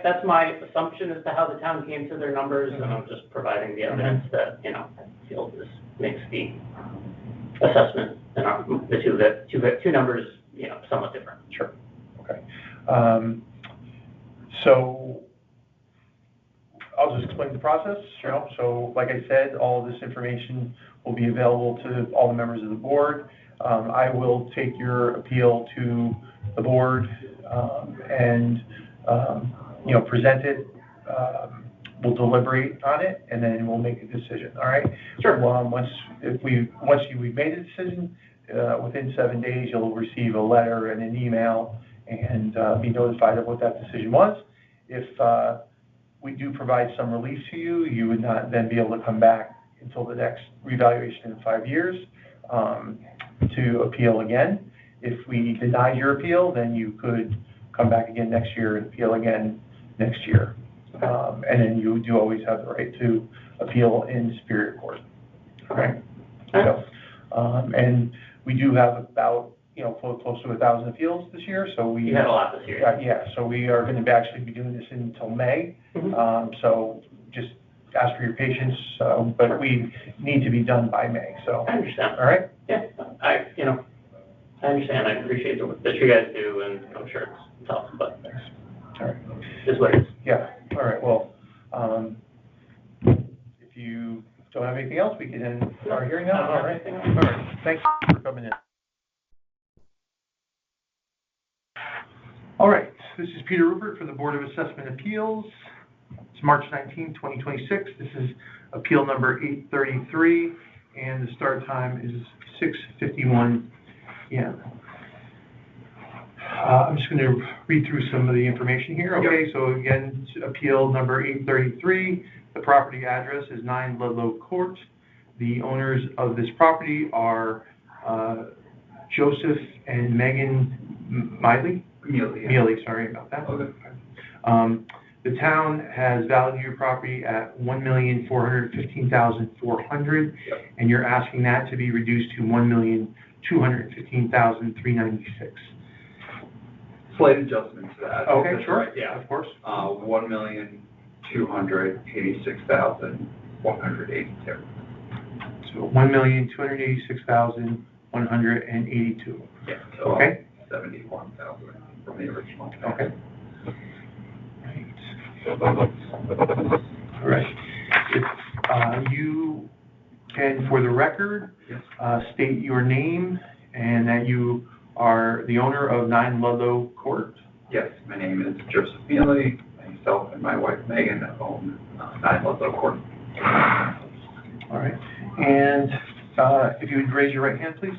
that's my assumption as to how the town came to their numbers, and I'm just providing the evidence that, I feel this makes the assessment, and the two numbers, somewhat different. Sure, okay. So I'll just explain the process. So like I said, all of this information will be available to all the members of the board. I will take your appeal to the board and present it. We'll deliberate on it, and then we'll make a decision, all right? Sure. Once we've made a decision, within 7 days, you'll receive a letter and an email and be notified of what that decision was. If we do provide some relief to you, you would not then be able to come back until the next revaluation in 5 years to appeal again. If we denied your appeal, then you could come back again next year and appeal again next year. And then you do always have the right to appeal in Superior Court. Okay? So, and we do have about, close to 1,000 appeals this year, so we... You had a lot this year. Yeah, so we are going to actually be doing this until May. So just ask for your patience, but we need to be done by May, so... I understand. All right? Yeah, I understand. I appreciate that you guys do, and I'm sure it's tough, but Thanks. All right. it's what it is. Yeah, all right, well, if you don't have anything else, we can end our hearing now. All right, all right, thanks for coming in. All right, this is Peter Rupert for the Board of Assessment Appeals. It's March 19, 2026. This is appeal number 833, and the start time is 6:51 p.m. I'm just going to read through some of the information here. Okay, so again, appeal number 833. The property address is 9 Ludlow Court. The owners of this property are Joseph and Megan Mealy, sorry about that. Okay. The town has valued your property at $1,415,400, and you're asking that to be reduced to $1,215,396. Slight adjustment to that. Okay, That's sure. right, yeah. Of course. $1,286,182. So $1,286,182. Yeah, so Okay. 71,000 from the original. Okay. All right. If you can, for the record, state your name and that you are the owner of 9 Ludlow Court. Yes, my name is Joseph Mealy. Myself and my wife Megan own 9 Ludlow Court. All right. And if you would raise your right hand, please.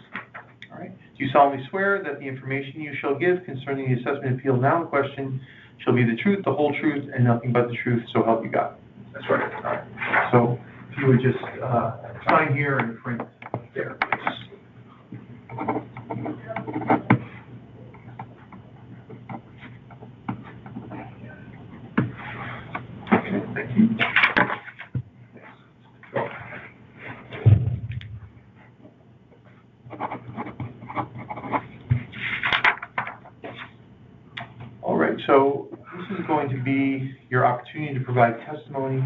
All right. Do you solemnly swear that the information you shall give concerning the assessment appeal now in question shall be the truth, the whole truth, and nothing but the truth, so help you God? That's right. All right. So if you would just sign here and print there, please. Okay, thank you. All right, so this is going to be your opportunity to provide testimony,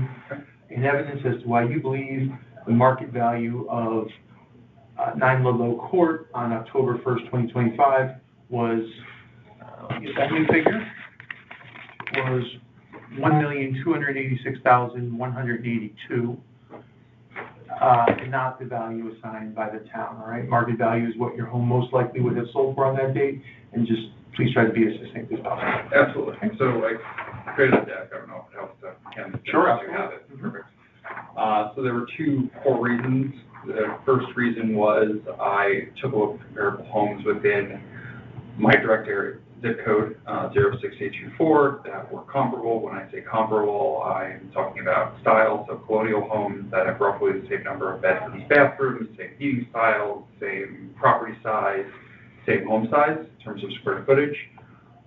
in evidence as to why you believe the market value of 9 Ludlow Court on October 1st, 2025 was, let me get that new figure, was $1,286,182, not the value assigned by the town, all right? Market value is what your home most likely would have sold for on that date, and just please try to be as succinct as possible. Absolutely. So I created a deck. I don't know if it helps to Ken. Sure, You have it. Perfect. So there were two core reasons. The first reason was I took a look at comparable homes within my direct area zip code, 06824, that were comparable. When I say comparable, I'm talking about styles of colonial homes that have roughly the same number of bedrooms, bathrooms, same heating styles, same property size, same home size in terms of square footage.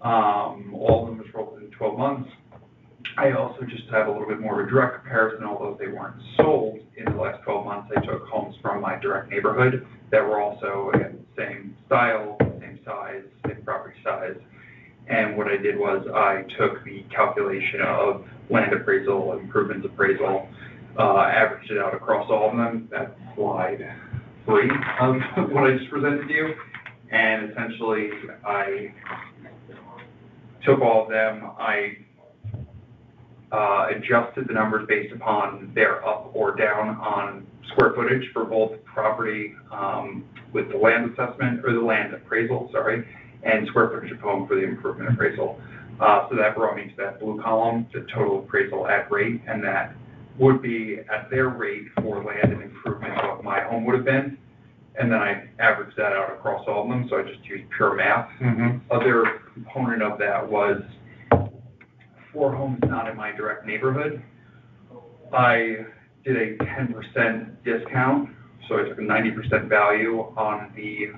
All of them was rolled in 12 months. I also just have a little bit more of a direct comparison, although they weren't sold in the last 12 months. I took homes from my direct neighborhood that were also, again, same style, same size, same property size. And what I did was I took the calculation of land appraisal, improvements appraisal, averaged it out across all of them. That's slide 3 of what I just presented to you. And essentially, I took all of them, I adjusted the numbers based upon their up or down on square footage for both property with the land assessment, or the land appraisal, sorry, and square footage of home for the improvement appraisal. So that brought me to that blue column, the total appraisal at rate, and that would be at their rate for land and improvement what my home would have been. And then I averaged that out across all of them, so I just used pure math. Other component of that was for homes not in my direct neighborhood, I did a 10% discount, so I took a 90% value on the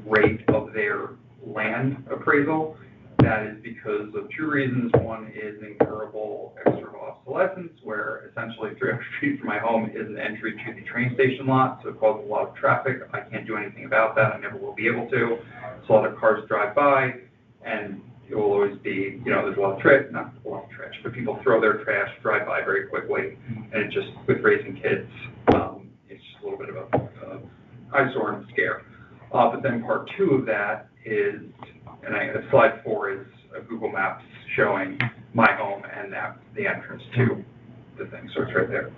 rate of their land appraisal. That is because of two reasons. One is incurable external obsolescence, where essentially 300 feet from my home is an entry to the train station lot, so it causes a lot of traffic. I can't do anything about that. I never will be able to. So a lot of cars drive by, and it will always be, there's a lot of trash, not a lot of trash, but people throw their trash, drive by very quickly, and it just, with raising kids, it's just a little bit of a eyesore and scare. But then part 2 of that is, slide 4 is a Google Maps showing my home and the entrance to the thing, so it's right there.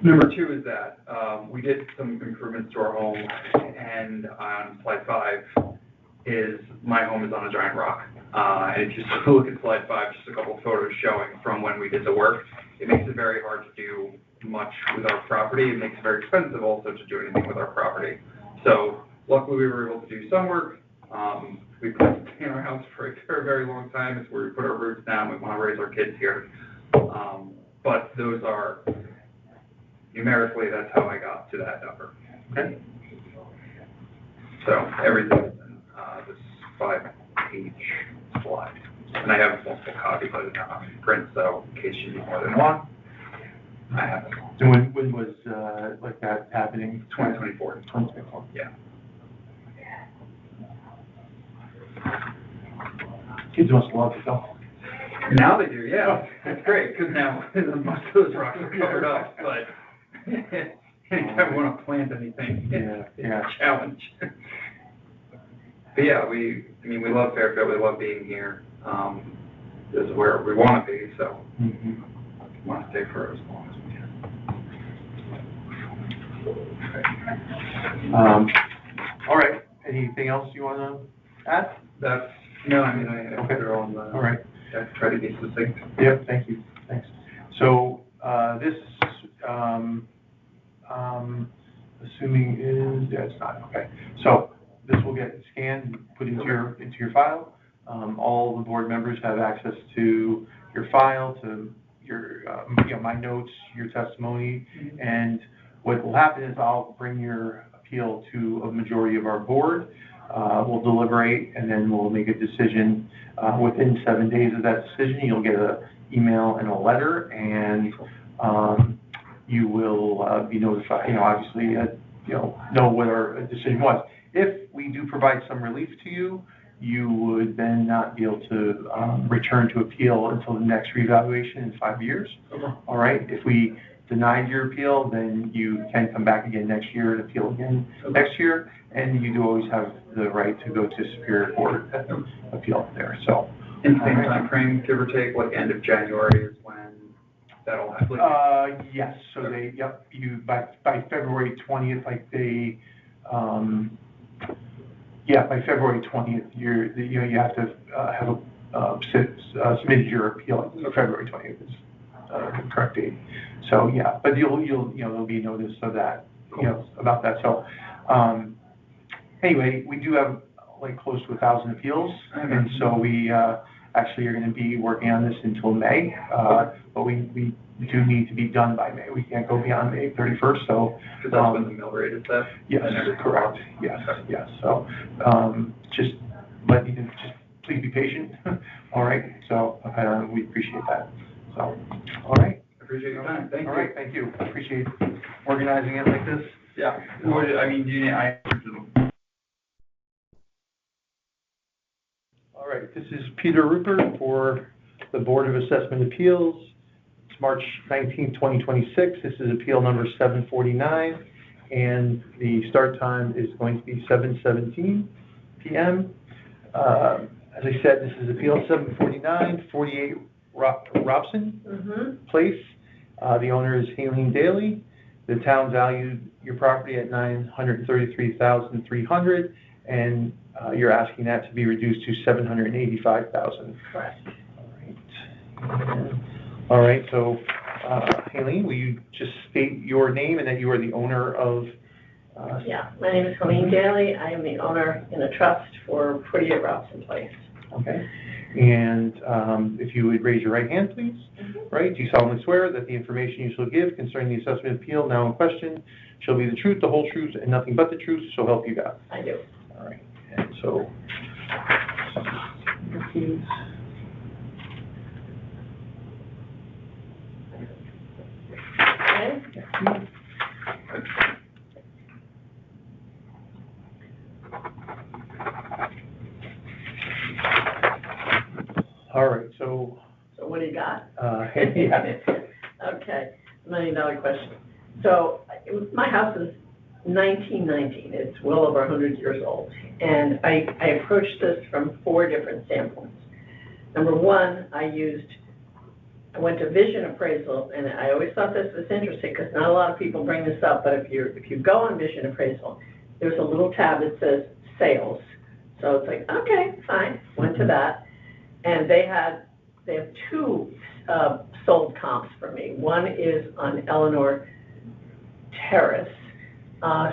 Number 2 is that we did some improvements to our home, and on slide 5 is my home is on a giant rock. And if you look at slide 5, just a couple of photos showing from when we did the work, it makes it very hard to do much with our property. It makes it very expensive also to do anything with our property. So luckily we were able to do some work. We've been in our house for a very, very long time. It's where we put our roots down. We want to raise our kids here. But those are, numerically, that's how I got to that number. Okay. So everything is in this 5-page slide. And I have multiple copies of it on print, so in case you need more than one, I have it. And when was like that happening? 2024. 2024. Yeah. Kids must love it though. Now they do, yeah. That's great, because now most of those rocks are covered up, but anytime we want to plant anything, it's a challenge. But yeah, we love Fairfield, we love being here. This is where we want to be, so we want to stay for as long as we can. All right, anything else you want to add? No, I put it on the, all right. I try to be succinct. Yep, thank you, thanks. So, this, assuming is, it's not, okay. So, this will get scanned and put into your file. All the board members have access to your file, to your, my notes, your testimony, and what will happen is I'll bring your appeal to a majority of our board. We'll deliberate, and then we'll make a decision. Within 7 days of that decision, you'll get an email and a letter, and you will be notified, obviously, know what our decision was. If we do provide some relief to you, you would then not be able to return to appeal until the next reevaluation in 5 years. Okay. All right. If we denied your appeal, then you can come back again next year and appeal again next year, and you do always have the right to go to Superior Court and appeal there, so. In the same timeframe, give or take, like end of January is when that'll happen? Yes, so they, yep, by February 20th, like they, by February 20th, you have to have submitted your appeal. February 20th is the correct date. So yeah, but there'll be notice of that, about that. So anyway, we do have like close to 1,000 appeals, and so we actually are going to be working on this until May, but we do need to be done by May. We can't go beyond May 31st. So because that's when the mill rate is set. Yes, correct. Yes, yes. So just please be patient. All right. So we appreciate that. So all right. Appreciate your time. Thank you. All right. Thank you. Appreciate organizing it like this. Yeah. I mean, All right. This is Peter Rupert for the Board of Assessment Appeals. It's March 19, 2026. This is appeal number 749, and the start time is going to be 7:17 p.m. As I said, this is appeal 749, 48 Robson Place. The owner is Haleen Daly. The town valued your property at $933,300, and you're asking that to be reduced to $785,000. Correct. All right. So, Haleen, will you just state your name and that you are the owner of? Yeah, my name is Haleen Daly. I am the owner in a trust for 48 Robson Place. Okay. And if you would raise your right hand, please. Right? Do you solemnly swear that the information you shall give concerning the assessment appeal now in question shall be the truth, the whole truth, and nothing but the truth, so help you God? I do. All right. And so, please. Okay. All right. So what do you got? Yeah. Okay, $1 million question. So my house is 1919. It's well over 100 years old. And I approached this from 4 different standpoints. Number one, I went to Vision Appraisal, and I always thought this was interesting because not a lot of people bring this up, but if you go on Vision Appraisal, there's a little tab that says sales. So it's like, okay, fine, went to that. And they have 2 sold comps for me. One is on Eleanor Terrace,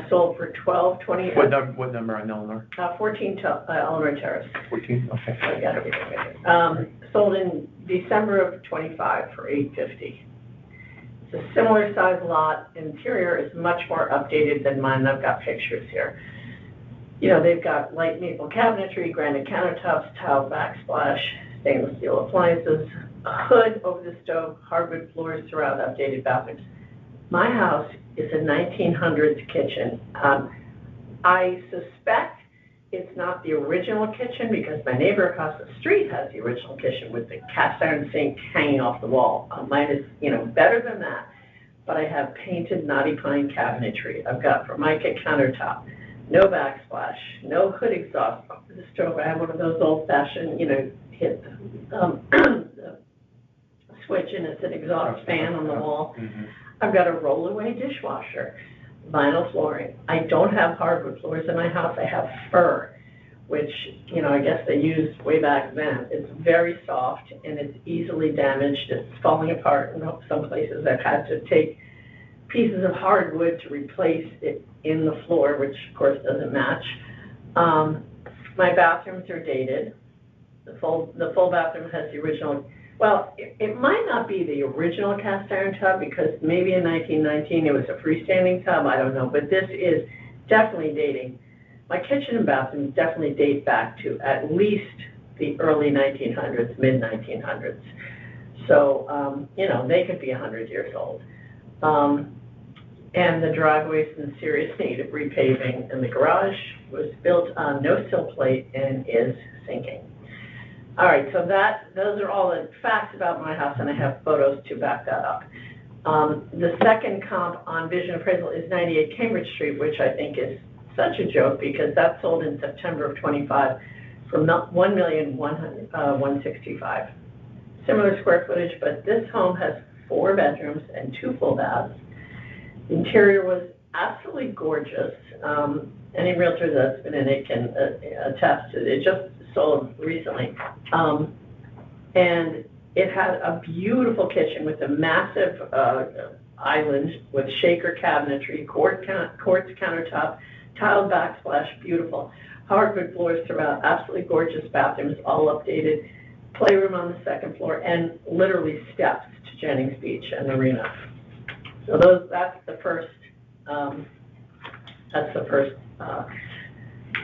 sold for $12.20. What number on Eleanor? 14 Eleanor Terrace. 14. Okay. I got everything right here. Sold in December of '25 for $850. It's a similar size lot. Interior is much more updated than mine. I've got pictures here. They've got light maple cabinetry, granite countertops, tile backsplash, stainless steel appliances, a hood over the stove, hardwood floors throughout, updated bathrooms. My house is a 1900s kitchen. I suspect it's not the original kitchen because my neighbor across the street has the original kitchen with the cast iron sink hanging off the wall. Mine is, better than that, but I have painted knotty pine cabinetry. I've got Formica countertop, no backsplash, no hood exhaust over the stove. I have one of those old-fashioned, hit the switch and it's an exhaust fan on the wall. I've got a roll-away dishwasher, vinyl flooring. I don't have hardwood floors in my house. I have fir, which, I guess they used way back then. It's very soft and it's easily damaged. It's falling apart in some places. I've had to take pieces of hardwood to replace it in the floor, which of course doesn't match. My bathrooms are dated. The full bathroom has the original. Well, it might not be the original cast iron tub because maybe in 1919 it was a freestanding tub. I don't know, but this is definitely dating. My kitchen and bathroom definitely date back to at least the early 1900s, mid 1900s. So they could be 100 years old. And the driveway's in serious need of repaving, and the garage was built on no sill plate and is sinking. All right, so those are all the facts about my house, and I have photos to back that up. The second comp on Vision Appraisal is 98 Cambridge Street, which I think is such a joke because that sold in September of 25 for $1,165,000. Similar square footage, but this home has 4 bedrooms and 2 full baths. The interior was absolutely gorgeous. Any realtor that's been in it can attest to it. It just sold recently. And it had a beautiful kitchen with a massive island with shaker cabinetry, quartz countertop, tiled backsplash, beautiful. Hardwood floors throughout, absolutely gorgeous bathrooms, all updated. Playroom on the second floor, and literally steps to Jennings Beach and Marina. So that's the first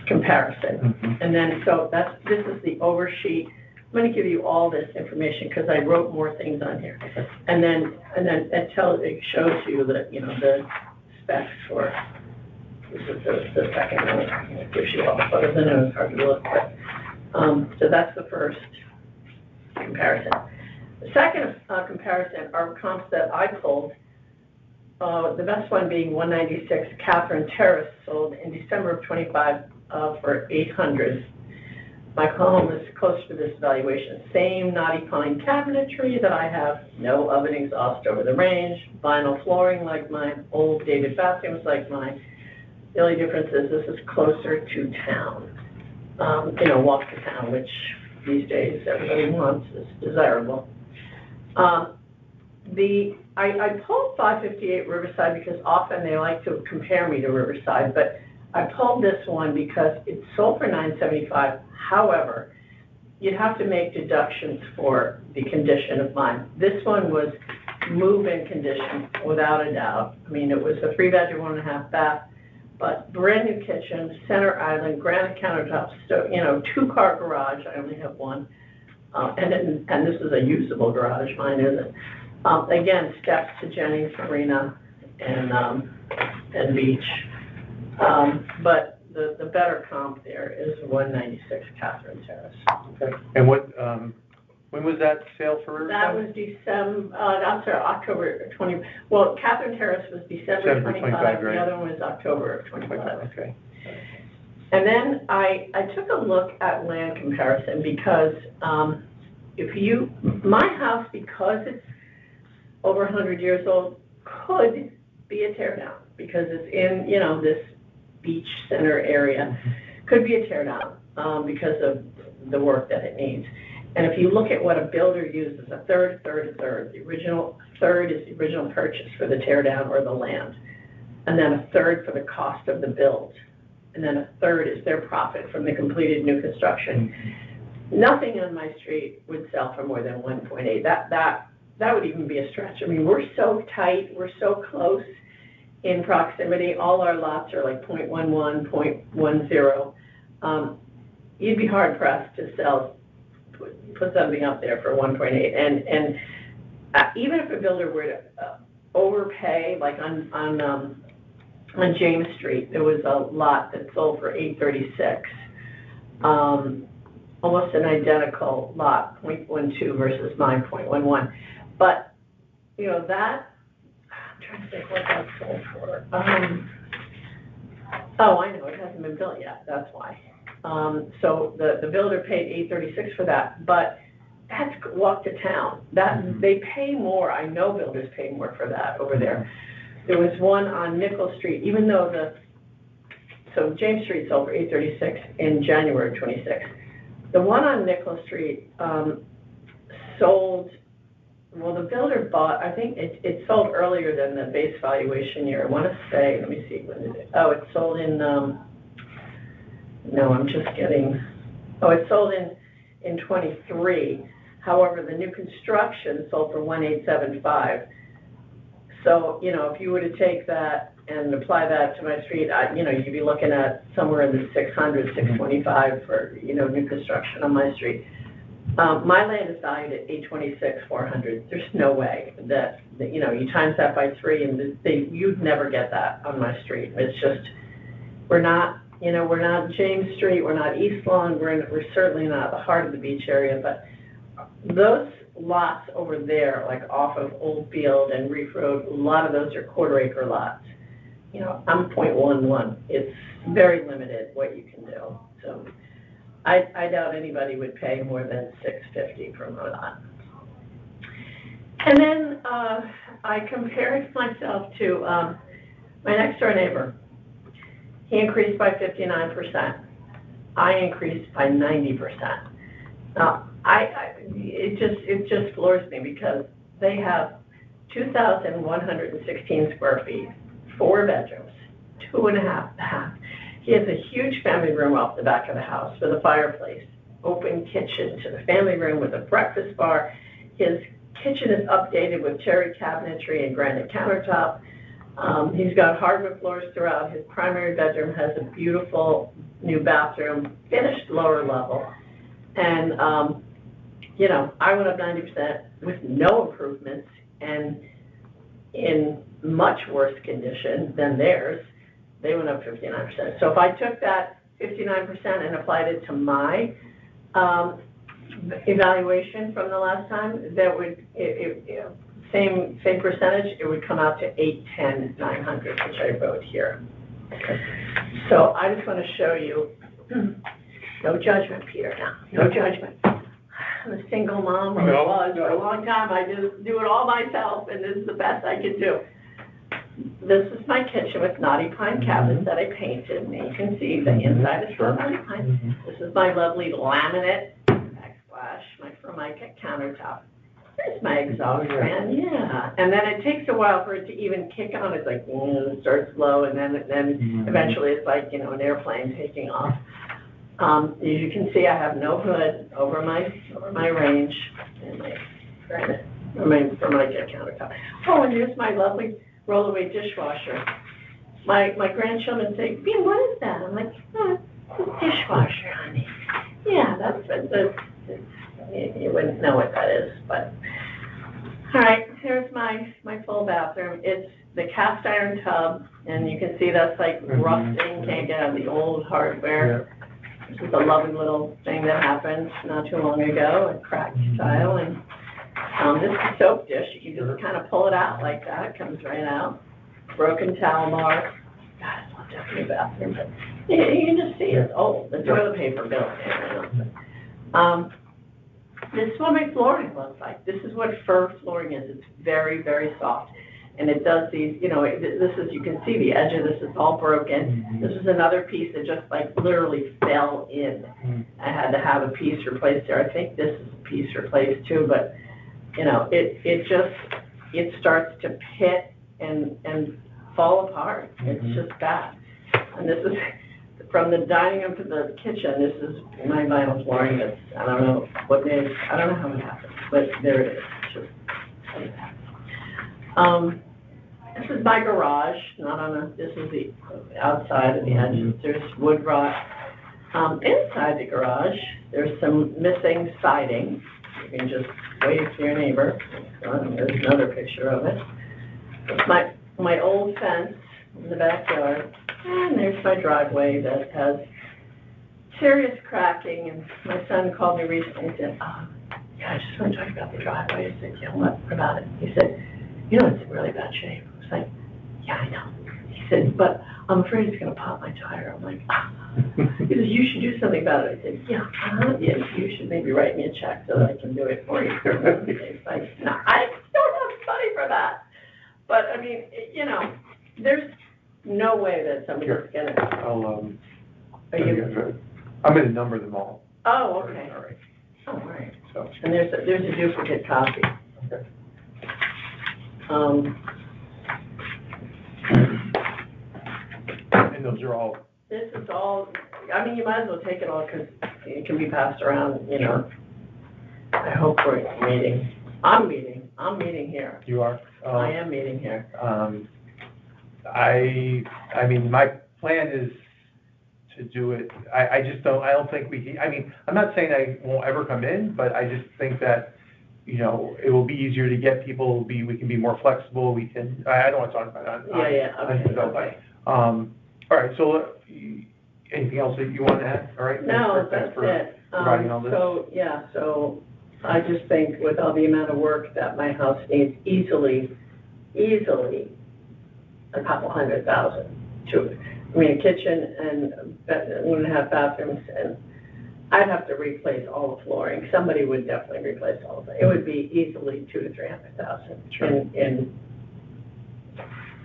comparison. Mm-hmm. And then, so this is the oversheet. I'm going to give you all this information because I wrote more things on here. And then it shows you that, the specs for, this is the second one. It gives you all the photos. I know it's hard to look, but, so that's the first comparison. The second comparison are comps that I pulled. The best one being 196 Catherine Terrace, sold in December of 25 for $800. My home is close to this valuation. Same knotty pine cabinetry that I have, no oven exhaust over the range, vinyl flooring like mine, old dated bathrooms like mine. The only difference is this is closer to town. Walk to town, which these days everybody wants, is desirable. I pulled 558 Riverside because often they like to compare me to Riverside, but I pulled this one because it sold for $975. However, you'd have to make deductions for the condition of mine. This one was move-in condition, without a doubt. I mean, it was a 3-bedroom, 1.5 bath, but brand new kitchen, center island, granite countertops, 2-car garage. I only have one, and this is a usable garage. Mine isn't. Again, steps to Jennings Marina and beach. But the better comp there is 196 Catherine Terrace. Okay. And when was that sale for Riverside? That was October 20. Well, Catherine Terrace was December 25. Right. The other one was October of 25. Okay. And then I took a look at land comparison because my house, because it's over 100 years old, could be a tear down because it's in, this beach center area. Could be a tear down because of the work that it needs. And if you look at what a builder uses, a third. The original third is the original purchase for the tear down or the land. And then a third for the cost of the build. And then a third is their profit from the completed new construction. Nothing on my street would sell for more than 1.8. That would even be a stretch. I mean, we're so tight, we're so close in proximity. All our lots are like 0.11, 0.10. You'd be hard pressed to put something up there for 1.8. And even if a builder were to overpay, like on James Street, there was a lot that sold for $836. Almost an identical lot, 0.12 versus mine, 0.11. But, that, I'm trying to think what that sold for. Oh, I know, it hasn't been built yet, that's why. So the builder paid $836 for that, but that's walk to town. They pay more. I know builders pay more for that over there. There was one on Nickel Street, even though so James Street sold for $836 in January of 26. The one on Nickel Street sold, well, the builder bought, I think it sold earlier than the base valuation year. I want to say, let me see, when did it, it sold in, it sold in 23. However, the new construction sold for $1,875. So, if you were to take that and apply that to my street, you'd be looking at somewhere in the $600, $625 for, new construction on my street. My land is valued at $826, $400. There's no way that you times that by 3 and you'd never get that on my street. It's just, we're not James Street, we're not East Lawn, we're certainly not the heart of the beach area, but those lots over there, like off of Old Field and Reef Road, a lot of those are quarter acre lots. You know, I'm .11. It's very limited what you can do. So I doubt anybody would pay more than $650 per lot. And then I compared myself to my next door neighbor. He increased by 59%. I increased by 90%. Now, it just floors me because they have 2,116 square feet, 4 bedrooms, 2.5 baths. He has a huge family room off the back of the house with a fireplace, open kitchen to the family room with a breakfast bar. His kitchen is updated with cherry cabinetry and granite countertop. He's got hardwood floors throughout. His primary bedroom has a beautiful new bathroom, finished lower level. And, you know, I went up 90% with no improvements and in much worse condition than theirs. They went up 59%. So if I took that 59% and applied it to my evaluation from the last time, that would, same percentage, it would come out to 810, 900, which I wrote here. So I just want to show you, no judgment, Peter, now, no judgment. I'm a single mom, or was for a long time. I just do it all myself, and this is the best I can do. This is my kitchen with knotty pine cabinets that I painted, and you can see the inside is still knotty pine. This is my lovely laminate backsplash, my Formica countertop. There's my exhaust fan, yeah. And then it takes a while for it to even kick on. It's like, it starts low, and then eventually it's like, you know, an airplane taking off. As you can see, I have no hood over my range and my granite, Formica countertop. Oh, and here's my lovely roll-away dishwasher. My grandchildren say, "Bean, what is that?" I'm like, "Oh, it's a dishwasher, honey." Yeah, that's what you wouldn't know what that is, but. All right, here's my full bathroom. It's the cast iron tub, and you can see that's like rusting, can't get out of the old hardware. This is a lovely little thing that happened not too long ago, a cracked tile, and this is a soap dish. You can just kind of pull it out like that. It comes right out. Broken towel bar. God, I love that new bathroom, but you can just see it's old. The toilet paper bill. This is what my flooring looks like. This is what fir flooring is. It's very, very soft. And it does these, you know, this is, you can see the edge of this is all broken. This is another piece that just like literally fell in. I had to have a piece replaced there. I think this is a piece replaced too, but you know, it starts to pit and fall apart. It's just bad. And this is, from the dining room to the kitchen, this is my vinyl flooring that's, I don't know what it is, I don't know how it happened, but there it is. It's just like that. This is my garage, this is the outside of the edge. There's wood rot. Inside the garage, there's some missing siding. You can just wave to your neighbor. There's another picture of it. It's my old fence in the backyard. And there's my driveway that has serious cracking. And my son called me recently and said, yeah, I just want to talk about the driveway. I said, yeah, what about it? He said, you know, it's in really bad shape. I was like, yeah, I know. He said, but I'm afraid it's going to pop my tire. I'm like, He said, you should do something about it. I said, yeah, yes, you should maybe write me a check so that I can do it for you. It's like, no, I don't have money for that. But, I mean, you know, there's no way that somebody's going to. I'm going to number them all. Oh, okay. All right. Oh, all right. So. And there's a duplicate copy. Okay. And those are all. This is all, I mean, you might as well take it all because it can be passed around, you know. I hope we're meeting. I'm meeting here. You are? I am meeting here. I mean, my plan is to do it. I don't think we can, I mean, I'm not saying I won't ever come in, but I just think that, you know, it will be easier to get people, we can be more flexible, I don't want to talk about it. Okay. All right, so anything else that you want to add? All right. No, Thanks that's for it. providing all this. So I just think with all the amount of work that my house needs, easily a couple $100,000 to, I mean, a kitchen and 1.5 bathrooms, and I'd have to replace all the flooring. Somebody would definitely replace all of it. It would be easily $200,000 to $300,000 Sure. in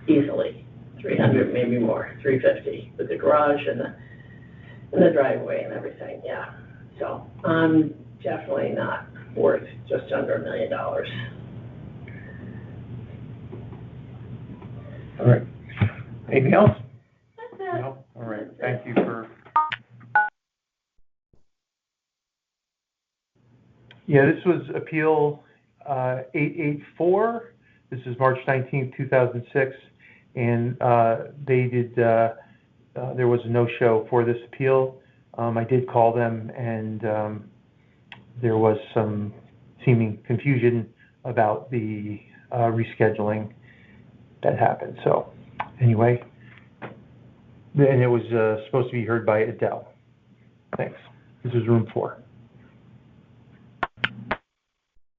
easily 300, maybe more, 350 with the garage and the driveway and everything, yeah. So I'm definitely not worth just under $1 million. All right. Anything else? That's it. No? All right. Thank you for. Yeah, this was Appeal 884. This is March 19th, 2006. And they did, there was a no-show for this appeal. I did call them, and there was some seeming confusion about the rescheduling that happened. So anyway, and it was supposed to be heard by Adele. Thanks. This is room 4.